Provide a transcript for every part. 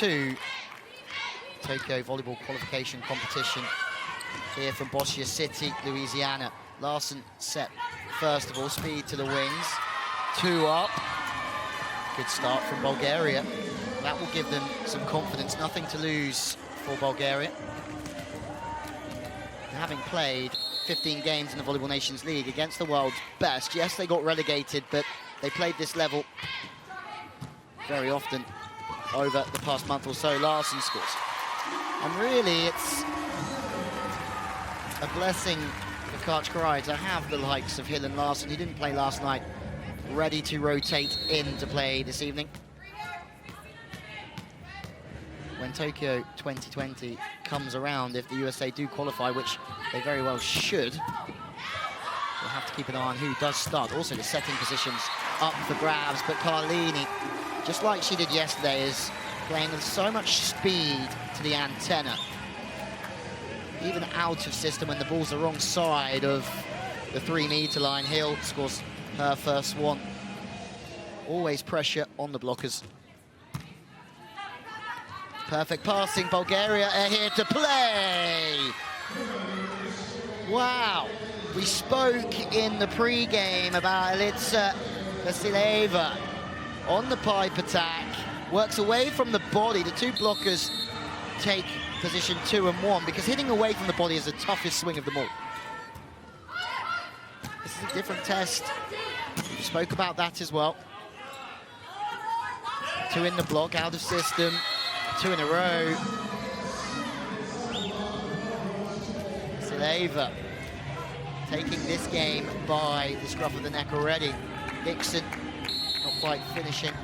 2 Tokyo Volleyball Qualification competition here from Bossier City, Louisiana. Larson set first of all, speed to the wings, 2 up. Good start from Bulgaria. That will give them some confidence, nothing to lose for Bulgaria. And having played 15 games in the Volleyball Nations League against the world's best, yes, they got relegated, but they played this level very often over the past month or so. Larson scores. And really, it's a blessing for Kachkarai to have the likes of Hill and Larson. He didn't play last night, ready to rotate in to play this evening. When Tokyo 2020 comes around, if the USA do qualify, which they very well should, we'll have to keep an eye on who does start. Also, the setting positions up for grabs, but Carlini, just like she did yesterday, is playing with so much speed to the antenna. Even out of system, when the ball's the wrong side of the 3-meter line, Hill scores her first one. Always pressure on the blockers. Perfect passing, Bulgaria are here to play. Wow. We spoke in the pre-game about Elitsa Vasileva on the pipe attack. Works away from the body. The 2 blockers take position 2 and 1 because hitting away from the body is the toughest swing of them all. This is a different test. We spoke about that as well. 2 in the block, out of system. 2 in a row. Vasileva taking this game by the scruff of the neck already. Dixon not quite finishing.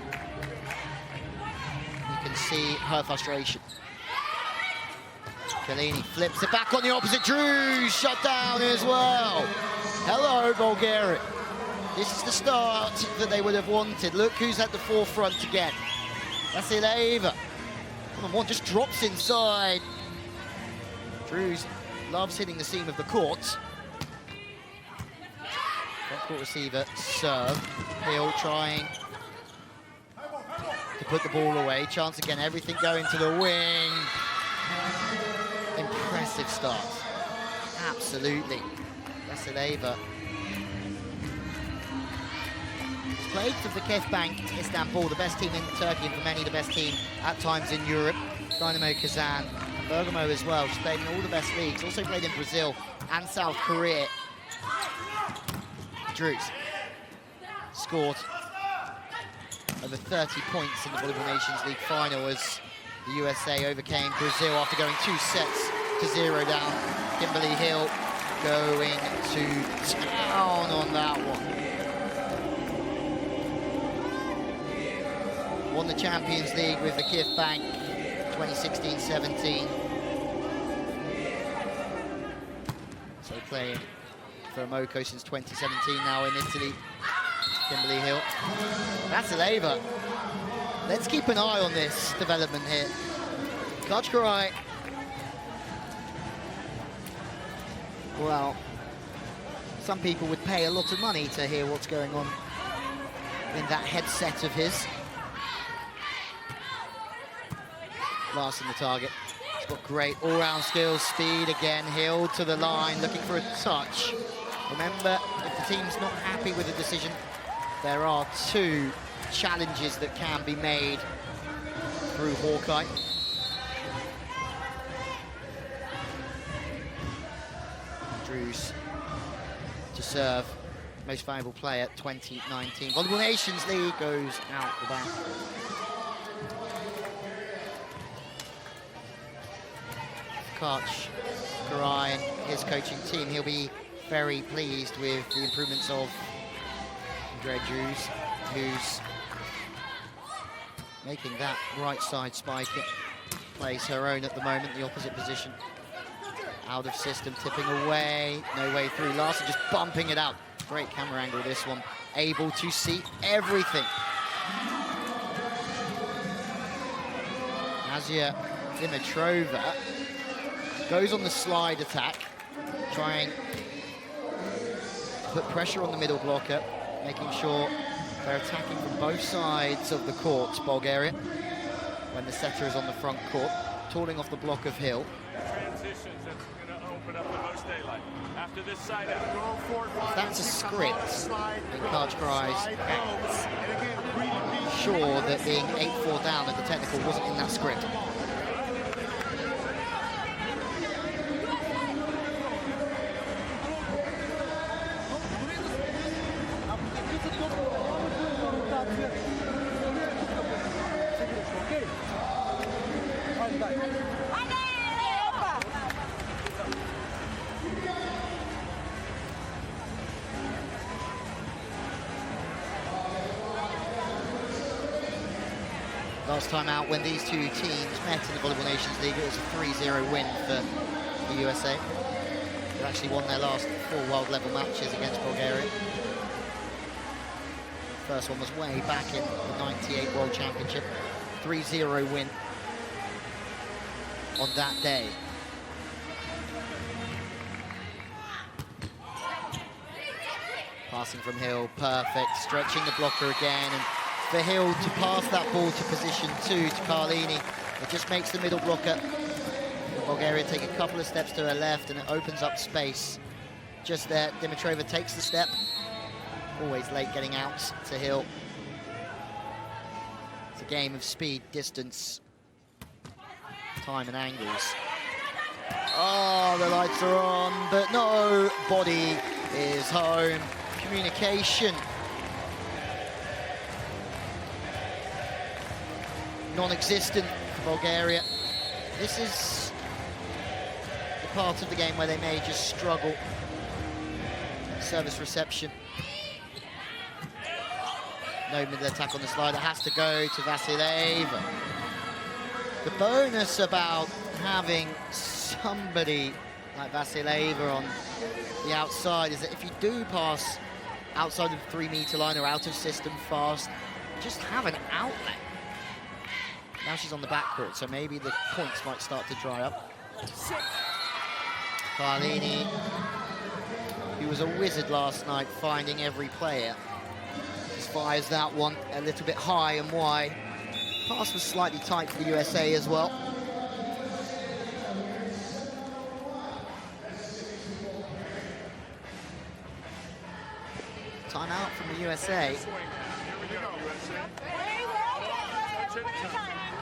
You can see her frustration. Kalini flips it back on the opposite. Drew shut down as well. Hello, Bulgaria. This is the start that they would have wanted. Look who's at the forefront again. Vasileva. One just drops inside. Drews loves hitting the seam of the court. Front court receiver, serve. Hill trying to put the ball away. Chance again, everything going to the wing. Impressive start. Absolutely. Vasileva. Played for the Vakefbank Istanbul, the best team in Turkey, and for many the best team at times in Europe. Dynamo Kazan, Bergamo as well. She's played in all the best leagues. Also played in Brazil and South Korea. Drews scored over 30 points in the Volleyball Nations League final as the USA overcame Brazil after going 2 sets to 0 down. Kimberly Hill going to town on that one. Won the Champions League with the Vakefbank 2016-17. So playing for Moco since 2017 now in Italy. Kimberly Hill. Vasileva. Let's keep an eye on this development here. Kachkarai. Well, some people would pay a lot of money to hear what's going on in that headset of his. Larson the target. He's got great all-round skills, speed again. Hill to the line, looking for a touch. Remember, if the team's not happy with the decision, there are 2 challenges that can be made through Hawkeye. Drews to serve. Most valuable player 2019. Volleyball Nations League goes out the back. Kachkarai and his coaching team, he'll be very pleased with the improvements of Andrea Drews, who's making that right side spike. It plays her own at the moment, the opposite position. Out of system, tipping away, no way through. Larson just bumping it out. Great camera angle, this one. Able to see everything. Nazia Dimitrova goes on the slide attack, trying to put pressure on the middle blocker, making sure they're attacking from both sides of the court, Bulgaria. When when the setter is on the front court, tooling off the block of Hill. Transitions, that's going to open up the most daylight. After this side out. If that's a script, then Kajkrai's sure that being 8-4 down at the technical wasn't in that script. Last time out, when these two teams met in the Volleyball Nations League, it was a 3-0 win for the USA. They actually won their last 4 world level matches against Bulgaria. First one was way back in the '98 World Championship. 3-0 win on that day. Passing from Hill, perfect, stretching the blocker again, and for Hill to pass that ball to position 2 to Carlini. It just makes the middle blocker, Bulgaria, take a couple of steps to her left, and it opens up space. Just there, Dimitrova takes the step. Always late getting out to Hill. It's a game of speed, distance, time and angles. Oh, the lights are on, but no, body is home. Communication. Non-existent for Bulgaria. This is the part of the game where they may just struggle. Service reception. No middle attack on the slide. It has to go to Vasileva. The bonus about having somebody like Vasileva on the outside is that if you do pass outside of the 3-meter line or out of system fast, just have an outlet. Now she's on the backcourt, so maybe the points might start to dry up. Carlini, who was a wizard last night, finding every player. Just fires that one a little bit high and wide. Pass was slightly tight for the USA as well. Timeout from the USA.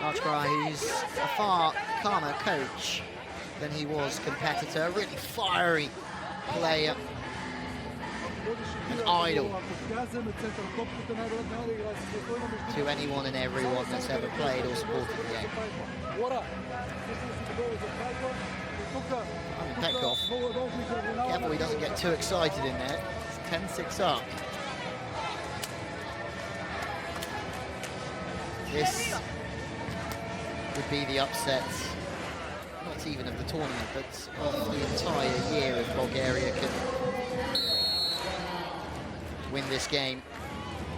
Kajkrai, who's a far calmer coach than he was competitor, a really fiery player, an idol to anyone and everyone that's ever played or supported the game. I mean, Petkov, careful he doesn't get too excited in there. It's 10-6 up. This would be the upset, not even of the tournament, but of the entire year if Bulgaria can win this game.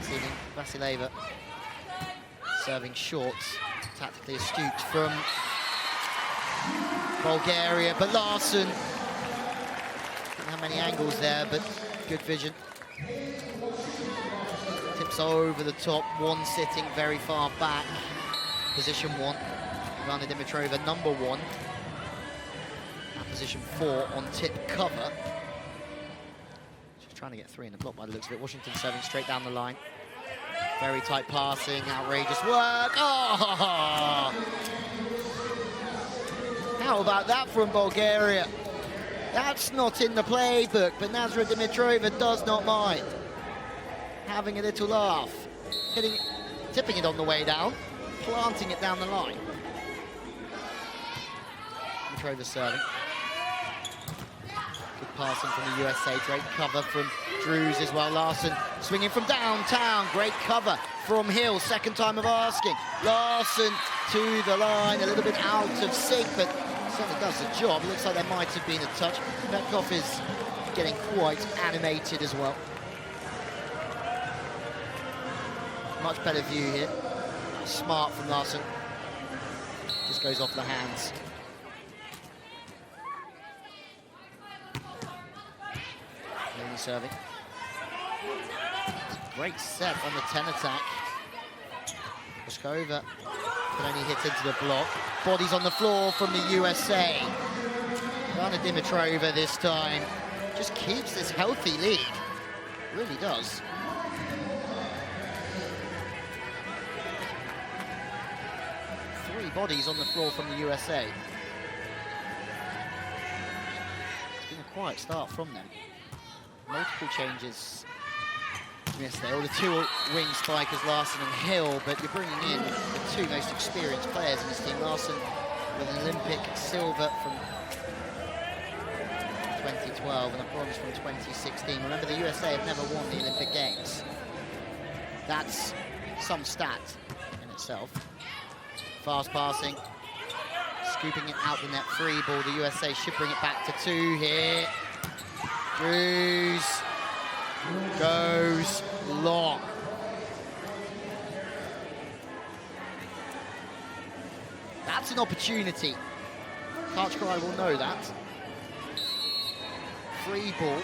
Seeing Vasileva serving short, tactically astute from Bulgaria, but Larson didn't have many angles there, but good vision. Tips over the top, one sitting very far back. Position 1, Ivana Dimitrova, number 1. And position 4 on tip cover. She's trying to get 3 in the block by the looks of it. Washington serving straight down the line. Very tight passing, outrageous work. Oh! How about that from Bulgaria? That's not in the playbook, but Nazra Dimitrova does not mind. Having a little laugh. Tipping it on the way down, planting it down the line. Dimitrova serving. Good passing from the USA. Great cover from Drews as well. Larson swinging from downtown. Great cover from Hill. Second time of asking. Larson to the line. A little bit out of sync, but certainly does the job. It looks like there might have been a touch. Petkov is getting quite animated as well. Much better view here. Smart from Larson. Just goes off the hands. Lady serving. Great set on the 10 attack. Puskova Can only hit into the block. Bodies on the floor from the USA. Rana Dimitrova this time just keeps this healthy lead. Really does. Three bodies on the floor from the USA. It's been a quiet start from them. Multiple changes yesterday. All the two wing spikers, Larson and Hill, but you're bringing in the two most experienced players in this team. Larson with an Olympic silver from 2012 and a bronze from 2016. Remember, the USA have never won the Olympic Games. That's some stat in itself. Fast passing, scooping it out the net, free ball. The USA should bring it back to two here. Drews goes long. That's an opportunity. Karchkrai will know that. Free ball.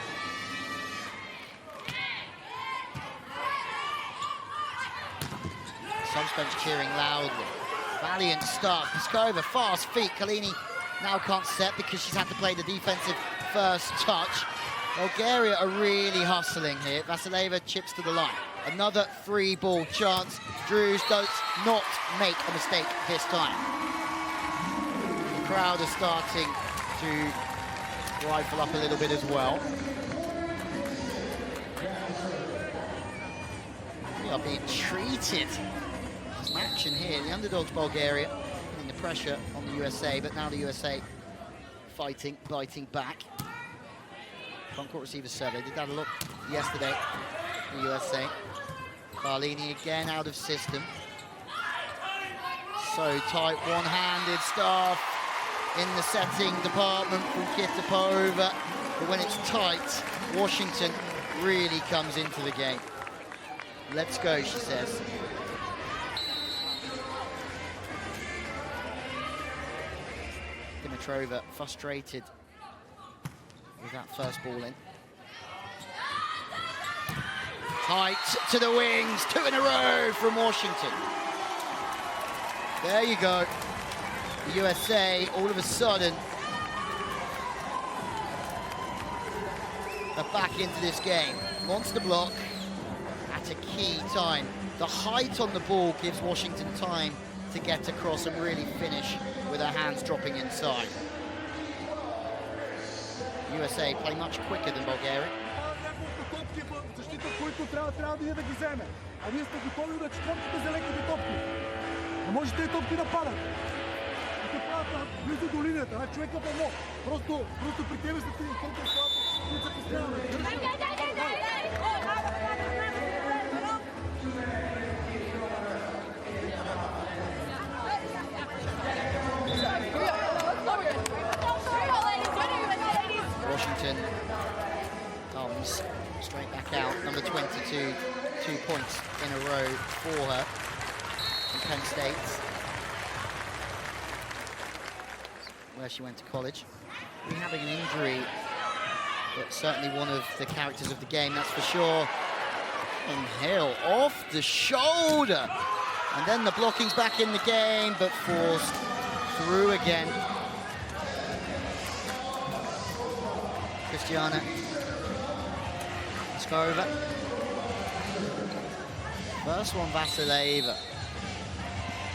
Subbench cheering loudly. Valiant start. Piskova, fast feet. Kalini now can't set because she's had to play the defensive first touch. Bulgaria are really hustling here. Vasileva chips to the line. Another free ball chance. Drews does not make a mistake this time. The crowd are starting to rifle up a little bit as well. We are being treated. Some action here. The underdogs, Bulgaria, putting the pressure on the USA, but now the USA fighting, biting back. Front-court receiver serve. They did that a lot yesterday, the USA. Carlini again out of system. So tight, one-handed stuff in the setting department from Kitapova. But when it's tight, Washington really comes into the game. Let's go, she says. Dimitrova frustrated with that first ball in. Tight to the wings, two in a row from Washington. There you go. The USA, all of a sudden, are back into this game. Monster block at a key time. The height on the ball gives Washington time to get across and really finish with her hands dropping inside. USA play much quicker than Bulgaria. Washington comes straight back out. Number 22, 2 points in a row for her from Penn State, where she went to college. Having an injury, but certainly one of the characters of the game, that's for sure. And Hill off the shoulder. And then the blocking's back in the game, but forced through again. Christiana Skova. First one, Vasileva.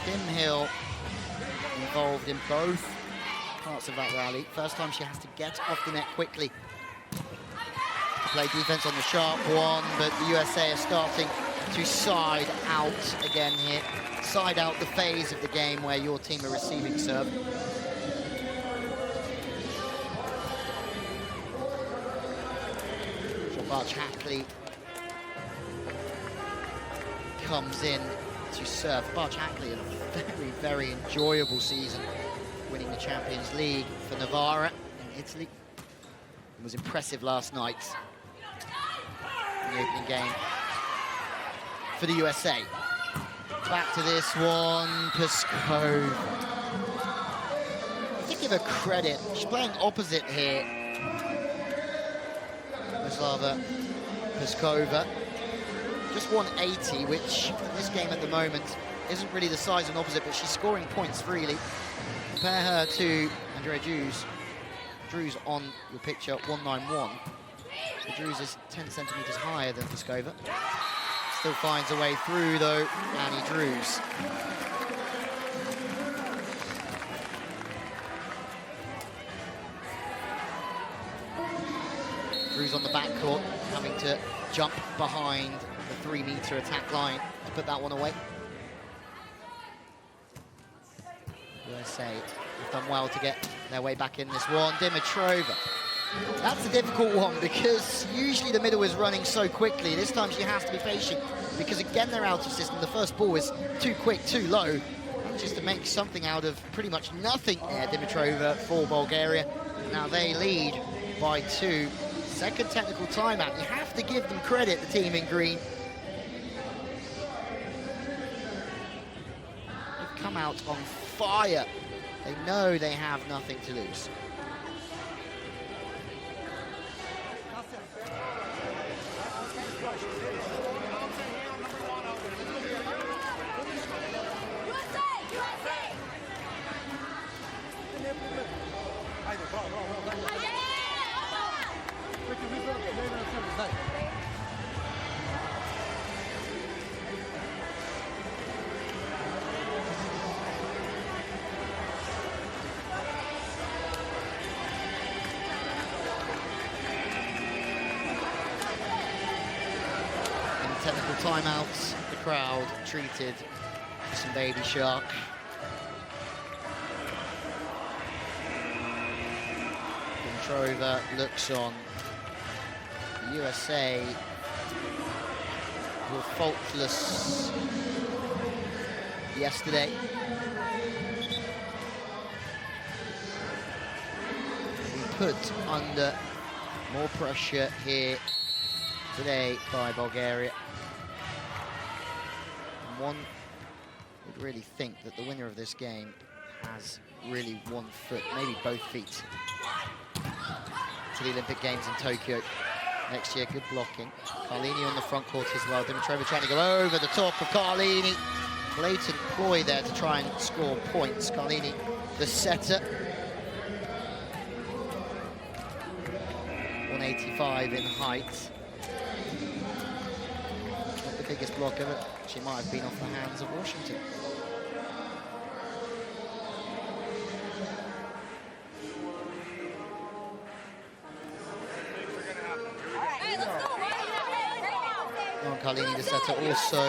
Kim Hill involved in both parts of that rally. First time she has to get off the net quickly to play defense on the sharp one, but the USA are starting to side out again here. Side out the phase of the game where your team are receiving serve. Barch Hackley comes in to serve. Barch Hackley, a very, very enjoyable season, winning the Champions League for Novara in Italy. It was impressive last night in the opening game for the USA. Back to this one, Piskova. I have to give her credit. She's playing opposite here. Miroslava Piskova, just 180, which in this game at the moment isn't really the size of an opposite, but she's scoring points freely. Compare her to Andrea Drews. Drews on your picture, 191. So Drews is 10 centimeters higher than Pliskova. Still finds a way through, though, Annie Drews. Drews on the backcourt, having to jump behind the 3-meter attack line to put that one away. USA have done well to get their way back in this one. Dimitrova. That's a difficult one because usually the middle is running so quickly. This time she has to be patient because, again, they're out of system. The first ball is too quick, too low. Just to make something out of pretty much nothing there, Dimitrova for Bulgaria. Now they lead by 2. Second technical timeout. You have to give them credit, the team in green. They've come out on fire. They know they have nothing to lose. Technical timeouts, the crowd treated some baby shark. Dimitrova looks on. The USA were faultless yesterday. We put under more pressure here today by Bulgaria. And one would really think that the winner of this game has really one foot, maybe both feet, to the Olympic Games in Tokyo next year. Good blocking. Carlini on the front court as well. Dimitrova trying to go over the top of Carlini. Blatant ploy there to try and score points. Carlini, the setter. 185 in height. Not the biggest blocker, but she might have been off the hands of Washington. Carlini, the setter, also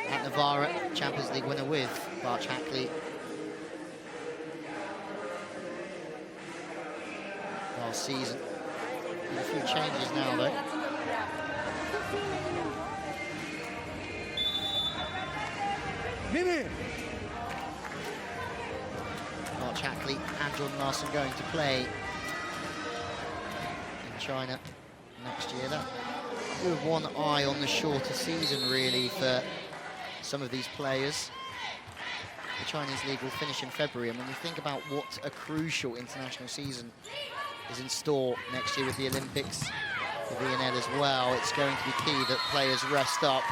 at Navarra, Champions League winner with Barch Hackley last season. And a few changes now, though. Barch Hackley and Jordan Larson going to play in China next year. That with one eye on the shorter season, really, for some of these players. The Chinese League will finish in February, and when you think about what a crucial international season is in store next year with the Olympics, the VNL as well, it's going to be key that players rest up.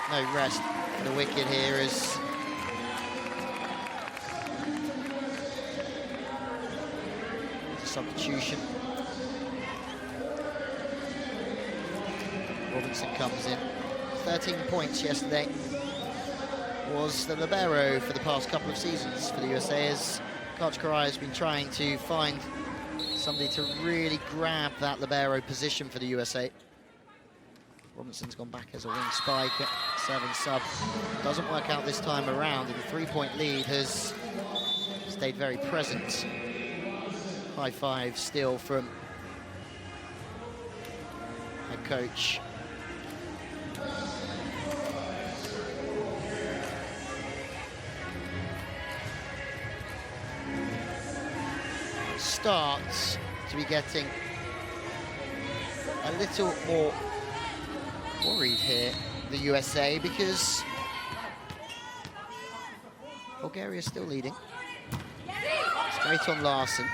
No rest for the wicket here as there's a substitution. Robinson comes in. 13 points yesterday. Was the libero for the past couple of seasons for the USA, as Kachkarai has been trying to find somebody to really grab that libero position for the USA. Robinson's gone back as a wing spike at 7 sub. Doesn't work out this time around, and the 3-point lead has stayed very present. High five still from head coach starts to be getting a little more worried here, the USA, because Bulgaria is still leading. Straight on Larson.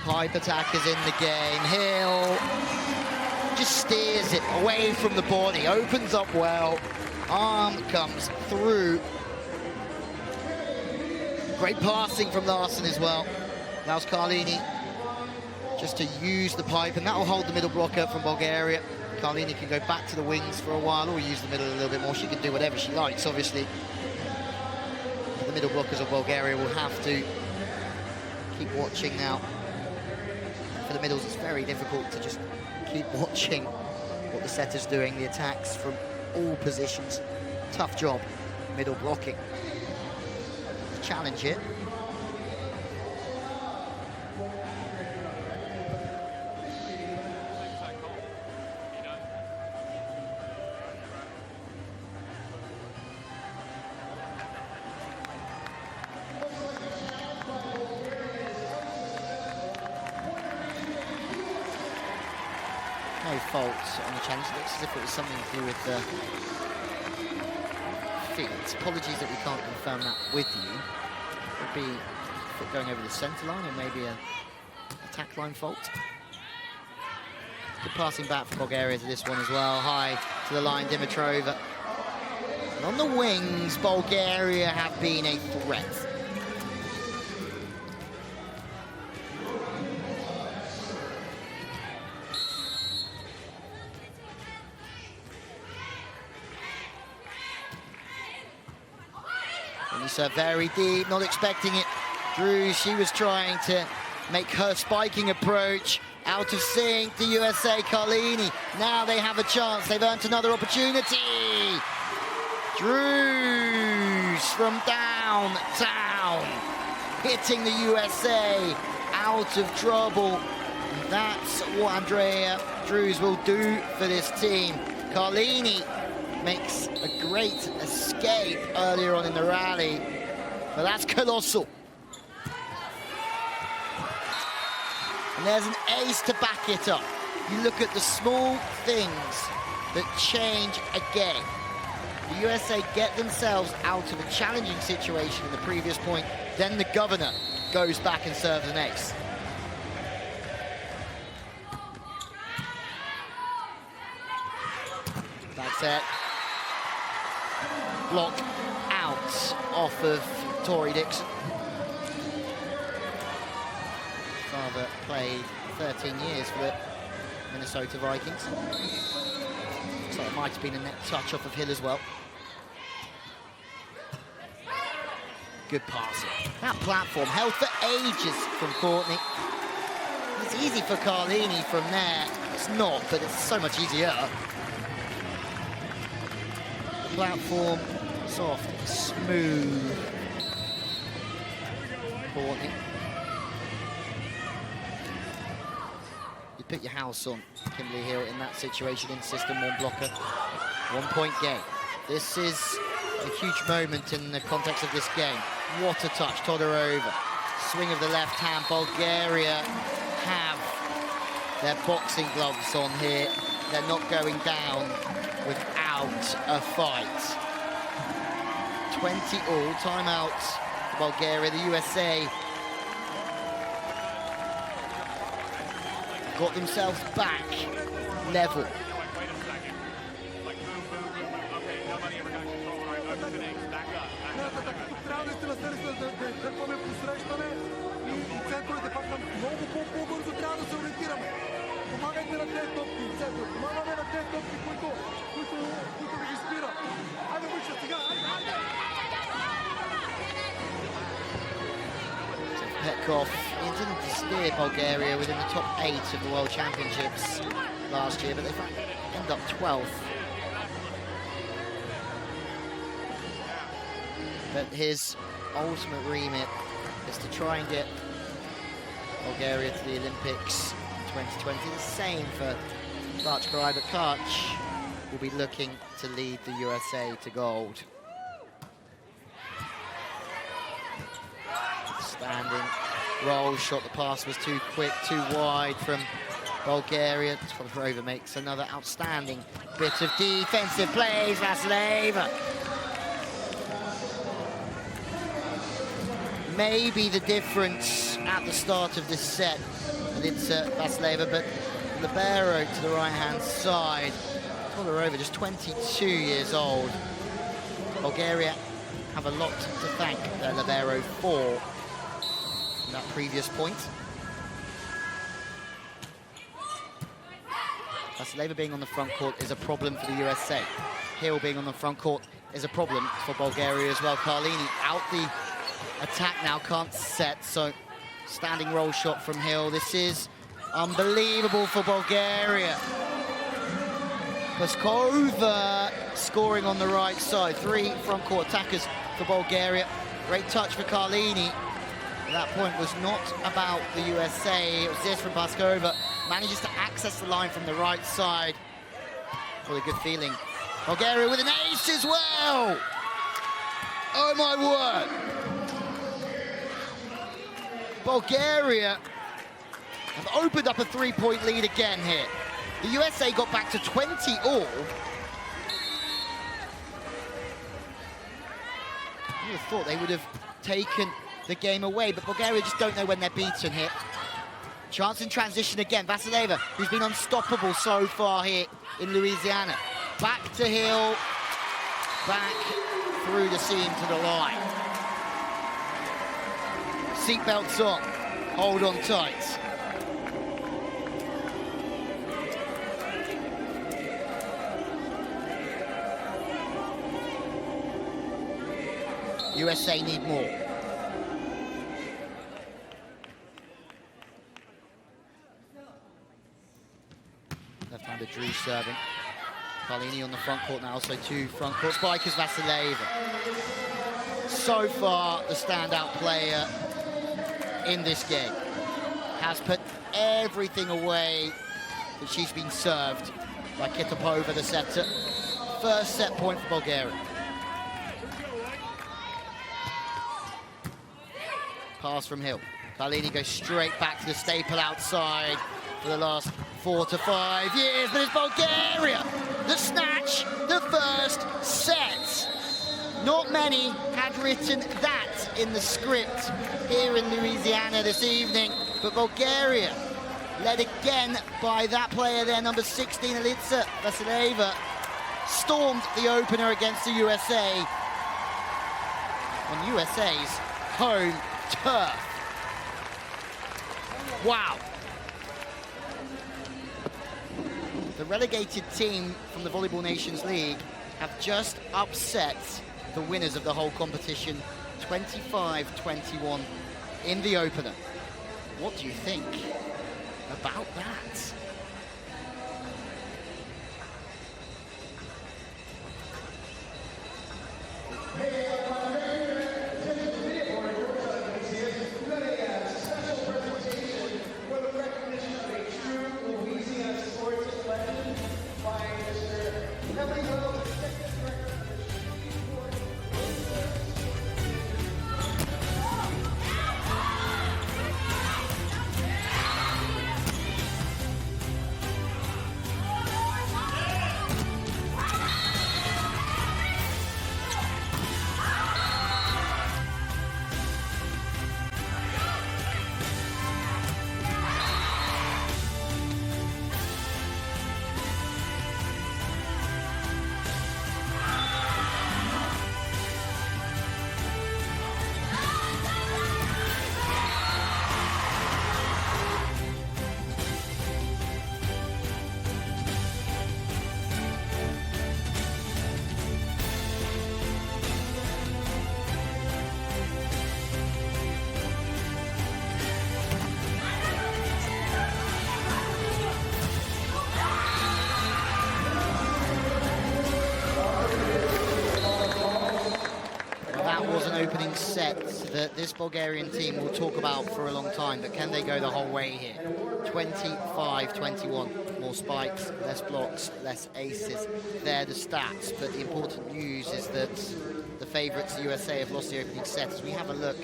Pipe attack is in the game. Hill just steers it away from the body, opens up well. Arm comes through Great passing from Larson as well. Allows Carlini just to use the pipe, and that will hold the middle blocker from Bulgaria. Carlini can go back to the wings for a while or use the middle a little bit more. She can do whatever she likes, obviously. But the middle blockers of Bulgaria will have to keep watching now. For the middles, it's very difficult to just keep watching what the setter's doing, the attacks from all positions. Tough job, middle blocking. Challenge it. No fault on the challenge. It looks as if it was something to do with the feet. Apologies that we can't confirm that with you. It would be foot going over the centre line or maybe a attack line fault. Good passing back from Bulgaria to this one as well. High to the line, Dimitrova. And on the wings, Bulgaria have been a threat. Very deep, not expecting it. Drew, she was trying to make her spiking approach out of sync. The USA, Carlini. Now they have a chance. They've earned another opportunity. Drews from downtown, hitting the USA out of trouble. And that's what Andrea Drews will do for this team. Carlini makes a great escape earlier on in the rally, but that's colossal. And there's an ace to back it up. You look at the small things that change a game. The USA get themselves out of a challenging situation in the previous point, then the governor goes back and serves an ace. That's it. Block out off of Tori Dixon. Father played 13 years for the Minnesota Vikings. So it might have been a net touch off of Hill as well. Good passing. That platform held for ages from Courtney. It's easy for Carlini from there. It's not, but it's so much easier. The platform, soft, smooth. Courtney. You put your house on Kimberly Hill in that situation in system one blocker. 1 point game. This is a huge moment in the context of this game. What a touch, Todorova. Swing of the left hand. Bulgaria have their boxing gloves on here. They're not going down without a fight. 20 all, timeout for Bulgaria. The USA got themselves back level. Petkov, he didn't steer Bulgaria within the top 8 of the World Championships last year, but they end up 12th. But his ultimate remit is to try and get Bulgaria to the Olympics in 2020. The same for Karch Karai, but Karch will be looking to lead the USA to gold. Standing roll shot, the pass was too quick, too wide from Bulgaria. Todorova makes another outstanding bit of defensive plays. Vasileva. Maybe the difference at the start of this set, and it's Vasileva, but libero to the right-hand side. Todorova, just 22 years old. Bulgaria have a lot to thank their libero for that previous point. Vasileva being on the front court is a problem for the USA. Hill being on the front court is a problem for Bulgaria as well. Carlini out the attack now, can't set, so standing roll shot from Hill. This is unbelievable for Bulgaria. Paskova scoring on the right side. 3 front court attackers for Bulgaria. Great touch for Carlini. That point was not about the USA. It was this from Paskova. Manages to access the line from the right side. What a good feeling. Bulgaria with an ace as well. Oh my word. Bulgaria have opened up a 3-point lead again here. The USA got back to 20 all. I would have thought they would have taken the game away, but Bulgaria just don't know when they're beaten here. Chance in transition again. Vasileva, who's been unstoppable so far here in Louisiana. Back to Hill, back through the seam to the line. Seatbelts on, hold on tight. USA need more. Left-handed Drew serving. Carlini on the front court now, so 2 front court spikers. Vasileva. So far, the standout player in this game. Has put everything away that she's been served by Kitapova, the setter. First set point for Bulgaria. Pass from Hill. Carlini goes straight back to the staple outside for the last 4 to 5 years, but it's Bulgaria that snatch the first set. Not many had written that in the script here in Louisiana this evening, but Bulgaria, led again by that player there, number 16, Elitsa Vasileva, stormed the opener against the USA on USA's home turf. Wow. The relegated team from the Volleyball Nations League have just upset the winners of the whole competition, 25-21 in the opener. What do you think about that? Opening set that this Bulgarian team will talk about for a long time, but can they go the whole way here? 25-21, more spikes, less blocks, less aces. They're the stats, but the important news is that the favourites, the USA, have lost the opening set. As we have a look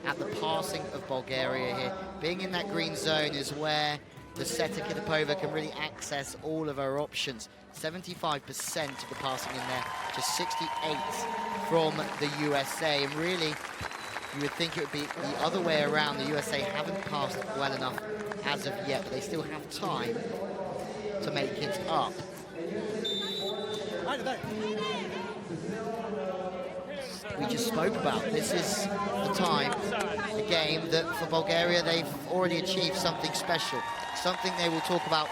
at the passing of Bulgaria here, being in that green zone is where the setter Kitapova can really access all of her options. 75% of the passing in there, just 68 from the USA. And really, you would think it would be the other way around. The USA haven't passed well enough as of yet, but they still have time to make it up. we just spoke about. This is the time, the game that for Bulgaria they've already achieved something special, something they will talk about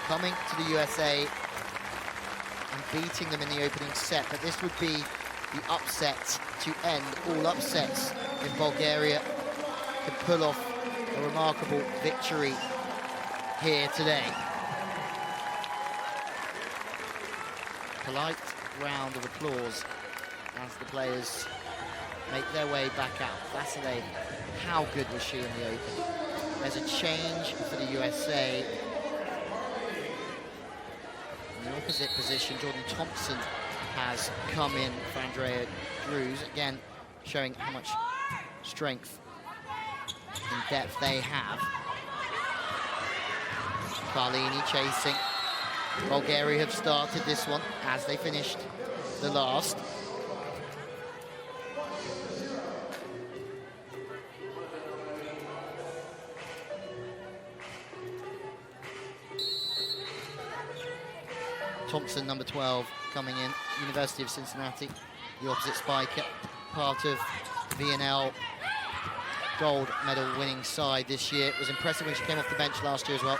coming to the USA and beating them in the opening set. But this would be the upset to end all upsets if Bulgaria could pull off a remarkable victory here today. Polite round of applause as the players make their way back out. Vasileva, how good was she in the open? There's a change for the USA. In the opposite position, Jordan Thompson has come in for Andrea Drews, again showing how much strength and depth they have. Carlini chasing. Bulgaria have started this one as they finished the last. Thompson, number 12, coming in, University of Cincinnati, the opposite spiker, part of VNL gold medal winning side this year. It was impressive when she came off the bench last year as well.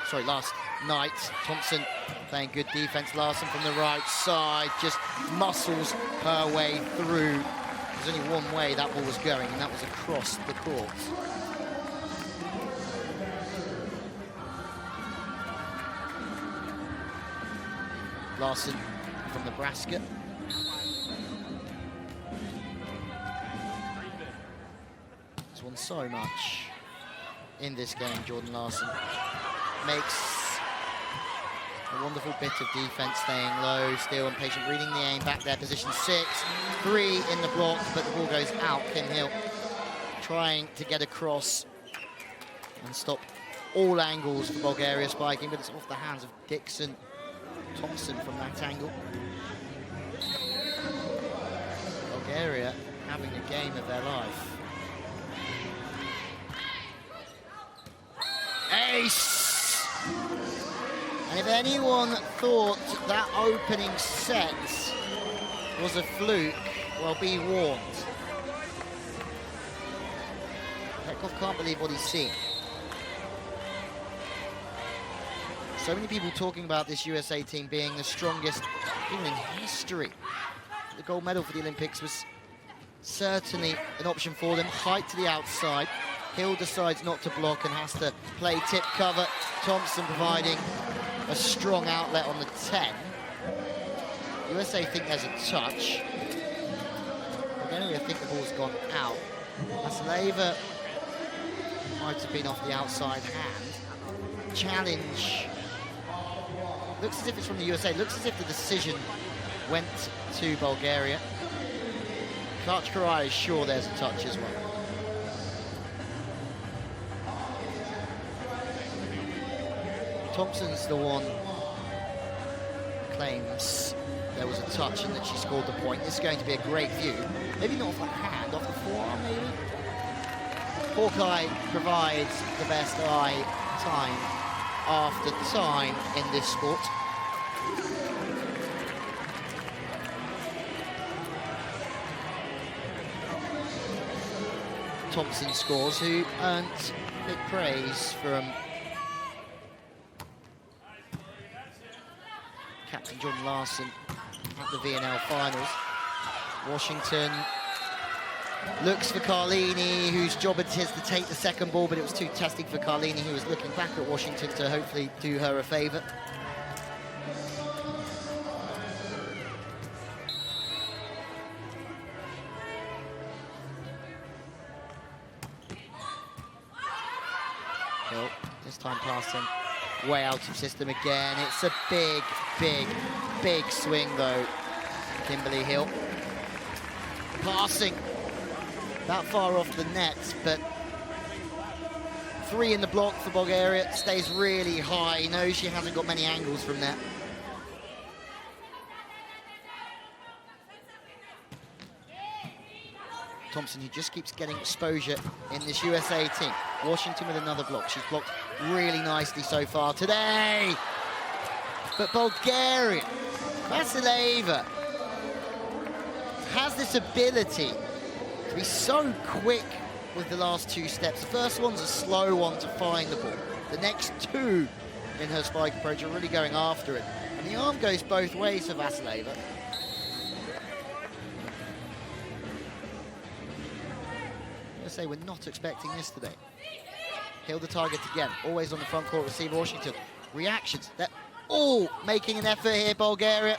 Sorry, last night. Thompson playing good defense. Larson from the right side just muscles her way through. There's only one way that ball was going, and that was across the court. Larson from Nebraska. He's won so much in this game, Jordan Larson. Makes a wonderful bit of defense, staying low, still and patient, reading the aim, back there, position 6. 3 in the block, but the ball goes out. Kim Hill trying to get across and stop all angles for Bulgaria spiking, but it's off the hands of Dixon. Thompson from that angle. Bulgaria having a game of their life. Ace! And if anyone thought that opening set was a fluke, well, be warned. Petkov can't believe what he's seen. So many people talking about this USA team being the strongest even in history. The gold medal for the Olympics was certainly an option for them. Height to the outside. Hill decides not to block and has to play tip cover. Thompson providing a strong outlet on the 10. USA think there's a touch. Bulgaria think the ball's gone out. Vasileva might have been off the outside hand. Challenge. Looks as if it's from the USA. Looks as if the decision went to Bulgaria. Kachkarai is sure there's a touch as well. Thompson's the one who claims there was a touch and that she scored the point. This is going to be a great view. Maybe not off the hand, off the forearm maybe. Hawkeye provides the best eye time after time in this sport. Thompson scores, who earned big praise from Captain Jordan Larson at the VNL finals. Washington looks for Carlini, whose job it is to take the second ball, but it was too testing for Carlini, who was looking back at Washington to hopefully do her a favour. Hill, this time passing way out of system again. It's a big, big, big swing though, Kimberly Hill. Passing that far off the net, but 3 in the block for Bulgaria. Stays really high. Knows she hasn't got many angles from there. Thompson, who just keeps getting exposure in this USA team. Washington with another block. She's blocked really nicely so far today. But Bulgaria, Vasileva, has this ability to be so quick with the last two steps. The first one's a slow one to find the ball. The next two in her spike approach are really going after it. And the arm goes both ways for Vasileva. I say we're not expecting this today. Hill the target again, always on the front court receiver, Washington. Reactions, they're all making an effort here, Bulgaria.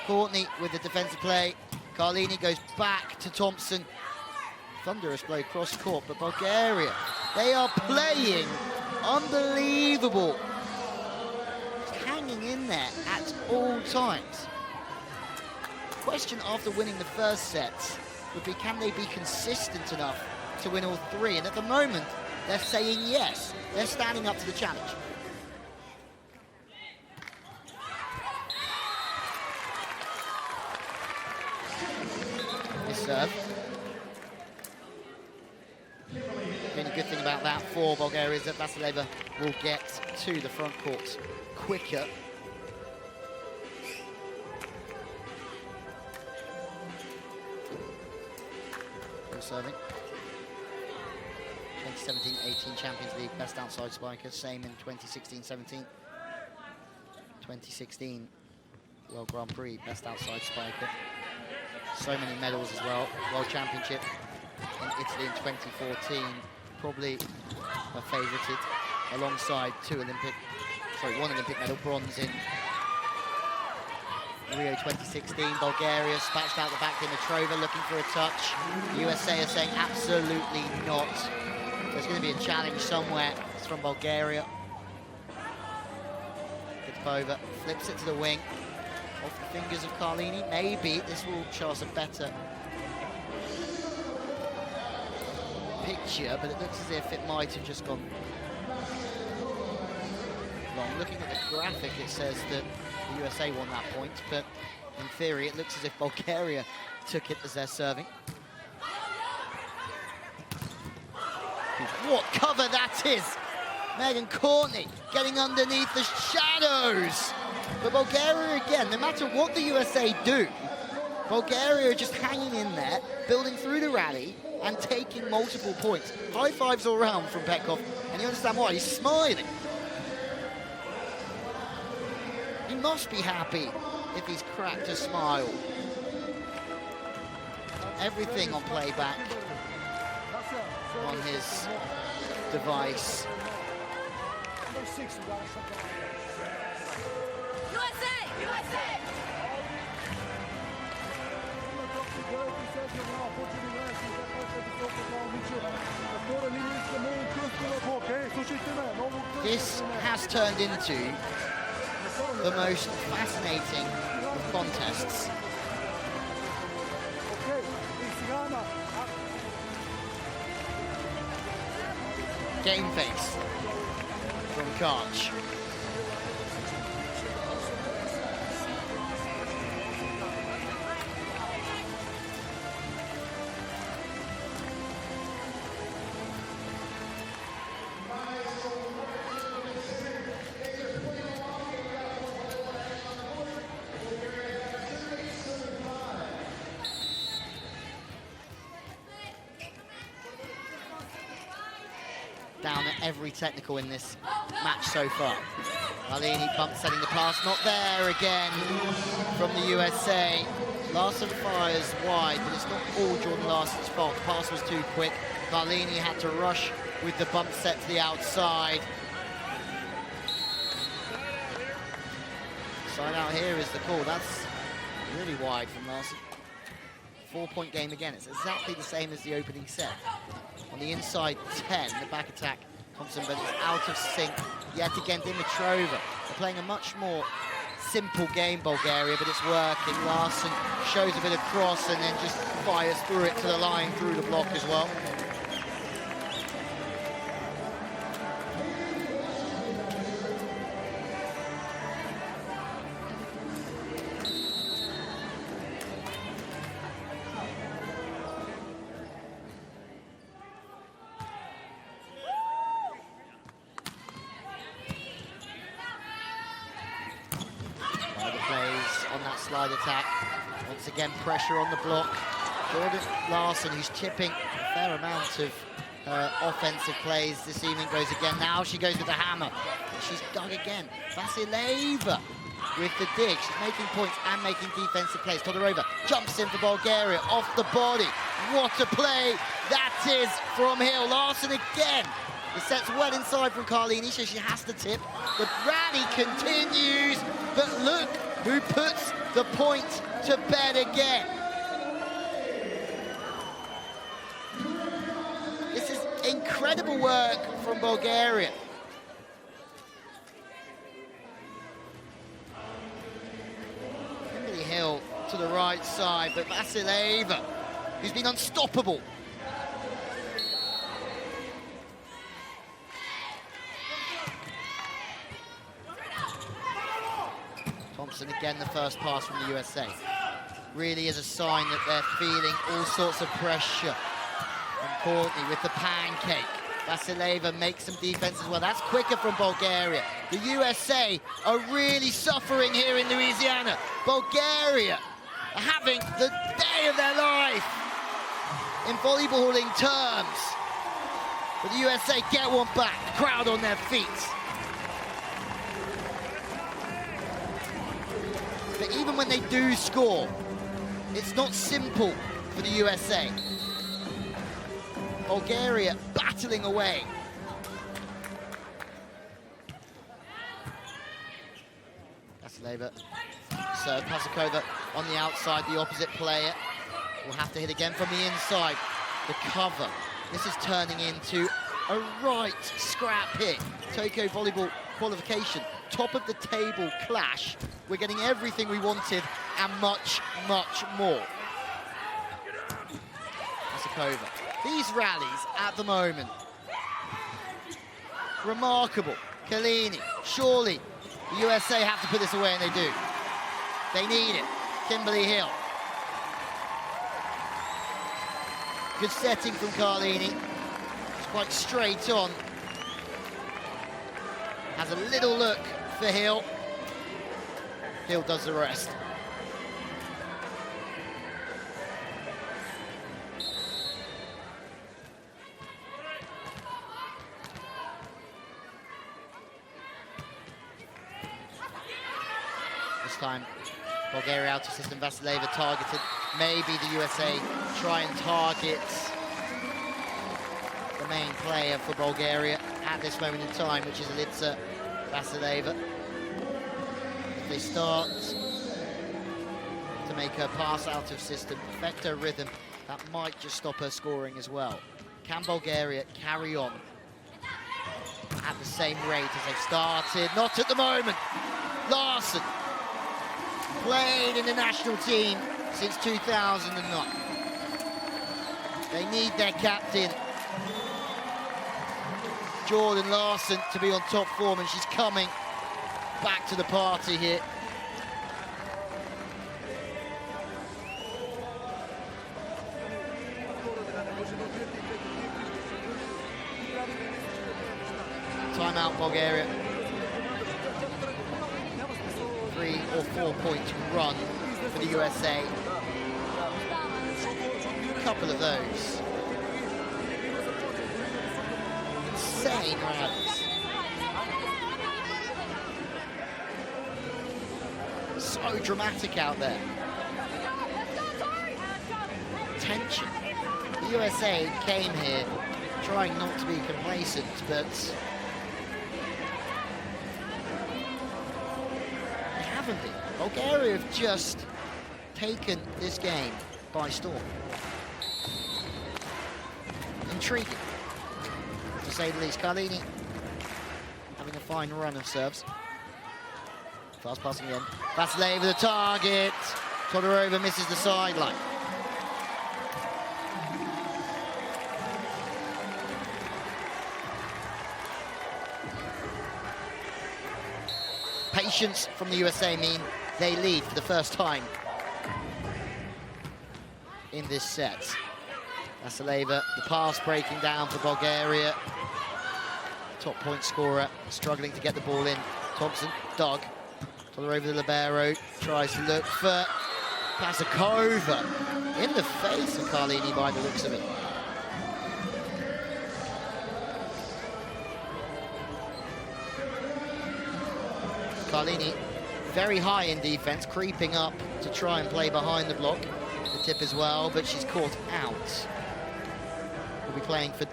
Courtney with the defensive play. Carlini goes back to Thompson. Thunderous play cross court, but Bulgaria, they are playing unbelievable. Just hanging in there at all times. The question after winning the first set would be, can they be consistent enough to win all three? And at the moment, they're saying yes. They're standing up to the challenge. This serve. The only good thing about that for Bulgaria is that Vasileva will get to the front court quicker. Full serving. 2017-18 Champions League best outside spiker, same in 2016-17. 2016 World Grand Prix best outside spiker. So many medals as well. World Championship in Italy in 2014, probably a favoured alongside one Olympic medal, bronze in Rio 2016. Bulgaria spatched out the back to Mitrova, looking for a touch. The USA are saying absolutely not. There's going to be a challenge somewhere. It's from Bulgaria. Kutpova flips it to the wing. Off the fingers of Carlini. Maybe this will show us a better picture, but it looks as if it might have just gone long. Looking at the graphic, it says that the USA won that point, but in theory, it looks as if Bulgaria took it as they're serving. What cover that is! Megan Courtney getting underneath the shadows. But Bulgaria, again, no matter what the USA do, Bulgaria are just hanging in there, building through the rally and taking multiple points. High fives all round from Petkov, and you understand why, he's smiling. He must be happy if he's cracked a smile. Everything on playback on his device. This has turned into the most fascinating of contests. Game face from Karch. Down at every technical in this match so far. Carlini bump setting the pass, not there again from the USA. Larson fires wide, but it's not all Jordan Larson's fault. The pass was too quick. Carlini had to rush with the bump set to the outside. Side out here is the call. That's really wide from Larson. 4-point game again. It's exactly the same as the opening set. On the inside 10, the back attack, Thompson, but it's out of sync yet again. Dimitrova, they're playing a much more simple game, Bulgaria, but it's working. Larson shows a bit of cross and then just fires through it to the line, through the block as well. Slide attack Once again, pressure on the block. Jordan Larson, who's tipping a fair amount of her offensive plays this evening, goes again. Now she goes with the hammer. She's dug again. Vasileva with the dig. She's making points and making defensive plays. Todorova jumps in for Bulgaria, off the body. What a play that is from Hill. Larson again. The set's well inside from Carlini, so she has to tip. The rally continues, but look who puts the point to bed again. This is incredible work from Bulgaria. Kimberly Hill to the right side, but Vasileva, who's been unstoppable. Thompson again, the first pass from the USA. Really is a sign that they're feeling all sorts of pressure. And Courtney with the pancake. Vasileva makes some defense as well. That's quicker from Bulgaria. The USA are really suffering here in Louisiana. Bulgaria are having the day of their life in volleyballing terms. But the USA get one back, crowd on their feet. But even when they do score, it's not simple for the USA. Bulgaria battling away. Vasileva, serve, Pasakova on the outside, the opposite player will have to hit again from the inside. The cover, this is turning into a right scrap hit. Tokyo Volleyball Qualification, top of the table clash. We're getting everything we wanted and much, much more. Pasakova. These rallies at the moment, remarkable. Kalini, surely the USA have to put this away, and they do. They need it. Kimberly Hill. Good setting from Carlini. It's quite straight on. Has a little look for Hill. Hill does the rest. This time, Bulgaria out of system. Vasileva targeted. Maybe the USA try and target the main player for Bulgaria at this moment in time, which is Elitsa Vasileva. If they start to make her pass out of system, affect her rhythm, that might just stop her scoring as well. Can Bulgaria carry on at the same rate as they've started? Not at the moment. Larson, played in the national team since 2009. They need their captain, Jordan Larson, to be on top form, and she's coming back to the party here. Timeout, Bulgaria. 3 or 4 point run for the USA. A couple of those. Insane rallies. So dramatic out there. Tension. The USA came here trying not to be complacent, but they haven't been. Bulgaria have just taken this game by storm. Intriguing, to say the least. Carlini having a fine run of serves. Fast passing again. Vasileva the target. Todorova misses the sideline. Patience from the USA mean they lead for the first time in this set. Vasileva, the pass breaking down for Bulgaria. Top point scorer, struggling to get the ball in. Thompson, Doug. Todorova the libero, tries to look for Pasakova in the face of Carlini by the looks of it. Carlini very high in defense, creeping up to try and play behind the block. The tip as well, but she's caught out. Will be playing for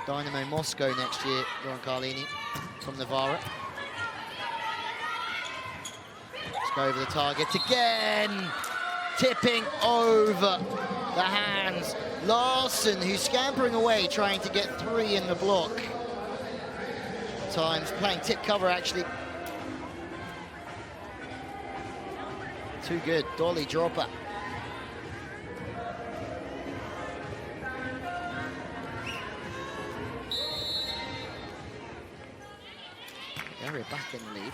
Dynamo Moscow next year, Lauren Carlini from Novara. Let's go over the target again. Tipping over the hands. Larson, who's scampering away, trying to get 3 in the block. At times playing tip cover, actually. Too good, dolly dropper. Bulgaria back in the lead.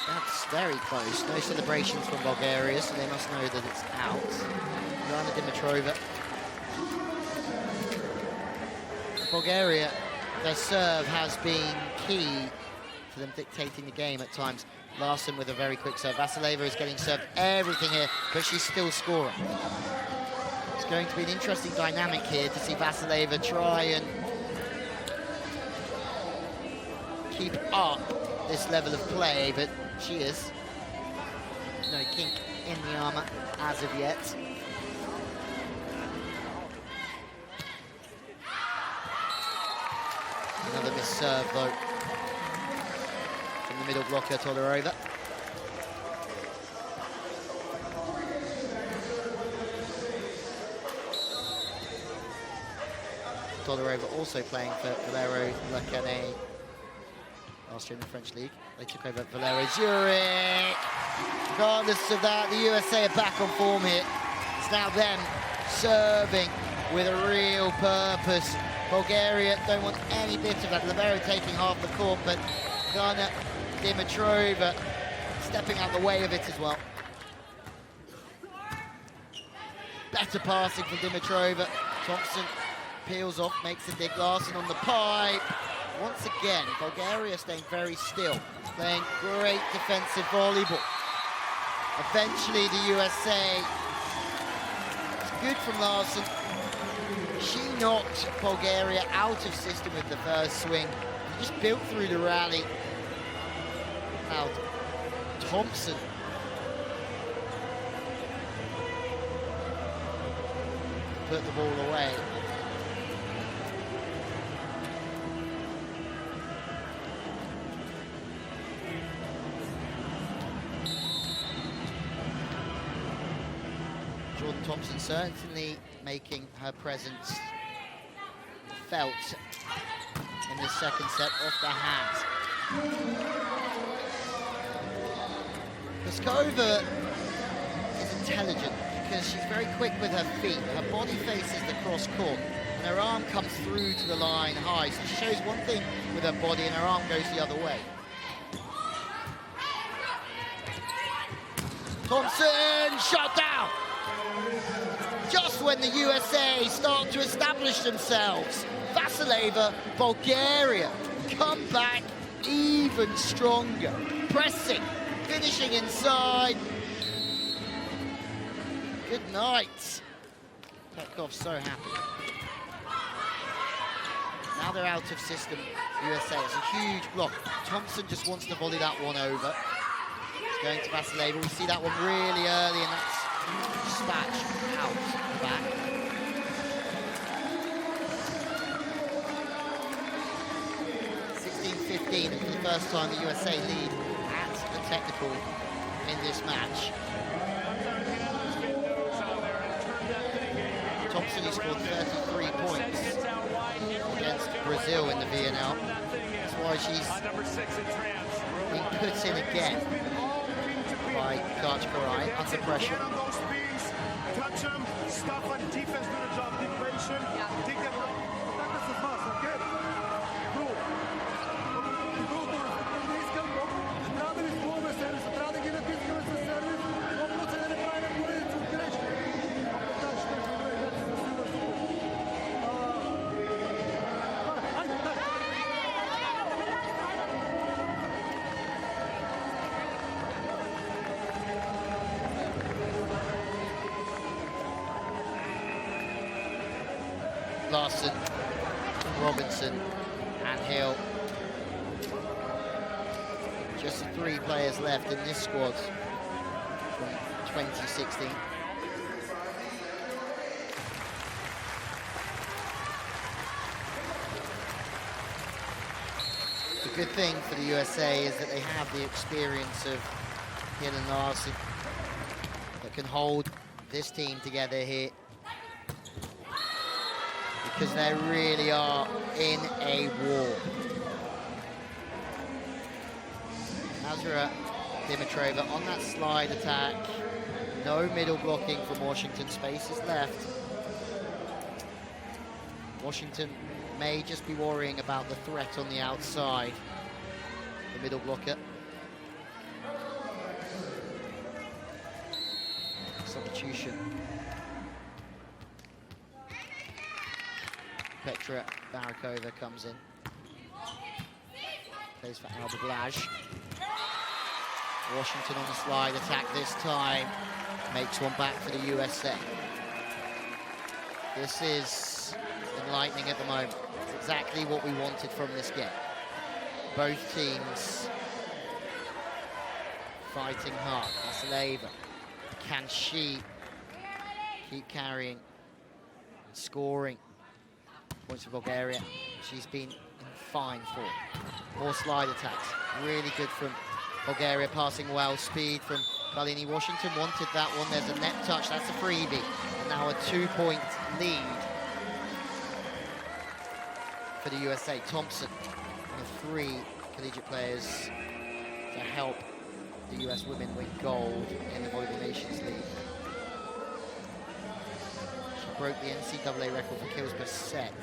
That's very close. No celebrations from Bulgaria, so they must know that it's out. Rana Dimitrova. Bulgaria, their serve has been key for them dictating the game at times. Larson with a very quick serve. Vasileva is getting served everything here, but she's still scoring. It's going to be an interesting dynamic here to see Vasileva try and keep up this level of play, but she is. No kink in the armour as of yet. Another missed serve though from the middle blocker, Todorova. Todorova also playing for Valero Lacanet last year in the French league. They took over Valero Zurich. Regardless of that, the USA are back on form here. It's now them serving with a real purpose. Bulgaria don't want any bit of that. Valero taking half the court, but Gana Dimitrova stepping out the way of it as well. Better passing from Dimitrova. Thompson peels off, makes a dig. Larson on the pipe. Once again, Bulgaria staying very still, playing great defensive volleyball. Eventually, the USA, good from Larson. She knocked Bulgaria out of system with the first swing. Just built through the rally. Now, Thompson. Put the ball away. Jordan Thompson certainly making her presence felt in the second set off the hands. Pliskova is intelligent because she's very quick with her feet. Her body faces the cross court and her arm comes through to the line high. So she shows one thing with her body and her arm goes the other way. Thompson, shot down! Just when the USA start to establish themselves, Vasileva, Bulgaria, come back even stronger. Pressing, finishing inside. Good night. Petkov's so happy. Now they're out of system, USA. It's a huge block. Thompson just wants to volley that one over. It's going to Vasileva. We see that one really early, and that's dispatched out the back. And for the first time, the USA lead at the technical in this match. Thompson has scored 33 points against Brazil in the VNL. That's why she's been put in again by Karchkarai under pressure. Touch them, stop on defense, do the job, deflation. Take them out. That is fast, okay? Larson, Robinson, and Hill. Just the 3 players left in this squad from 2016. The good thing for the USA is that they have the experience of Hill and Larson that can hold this team together here, because they really are in a war. Azra Dimitrova on that slide attack. No middle blocking from Washington. Space is left. Washington may just be worrying about the threat on the outside. The middle blocker. Substitution. Petra Barakova comes in. Plays for Alba Blaj. Washington on the slide attack this time. Makes one back for the USA. This is enlightening at the moment. It's exactly what we wanted from this game. Both teams fighting hard. Vasileva. Can she keep carrying, scoring points for Bulgaria? She's been in fine form. More slide attacks. Really good from Bulgaria, passing well. Speed from Carlini. Washington wanted that one. There's a net touch. That's a freebie. And now a 2-point lead for the USA. Thompson, one of 3 collegiate players to help the US women win gold in the Volleyball Nations League. She broke the NCAA record for kills per set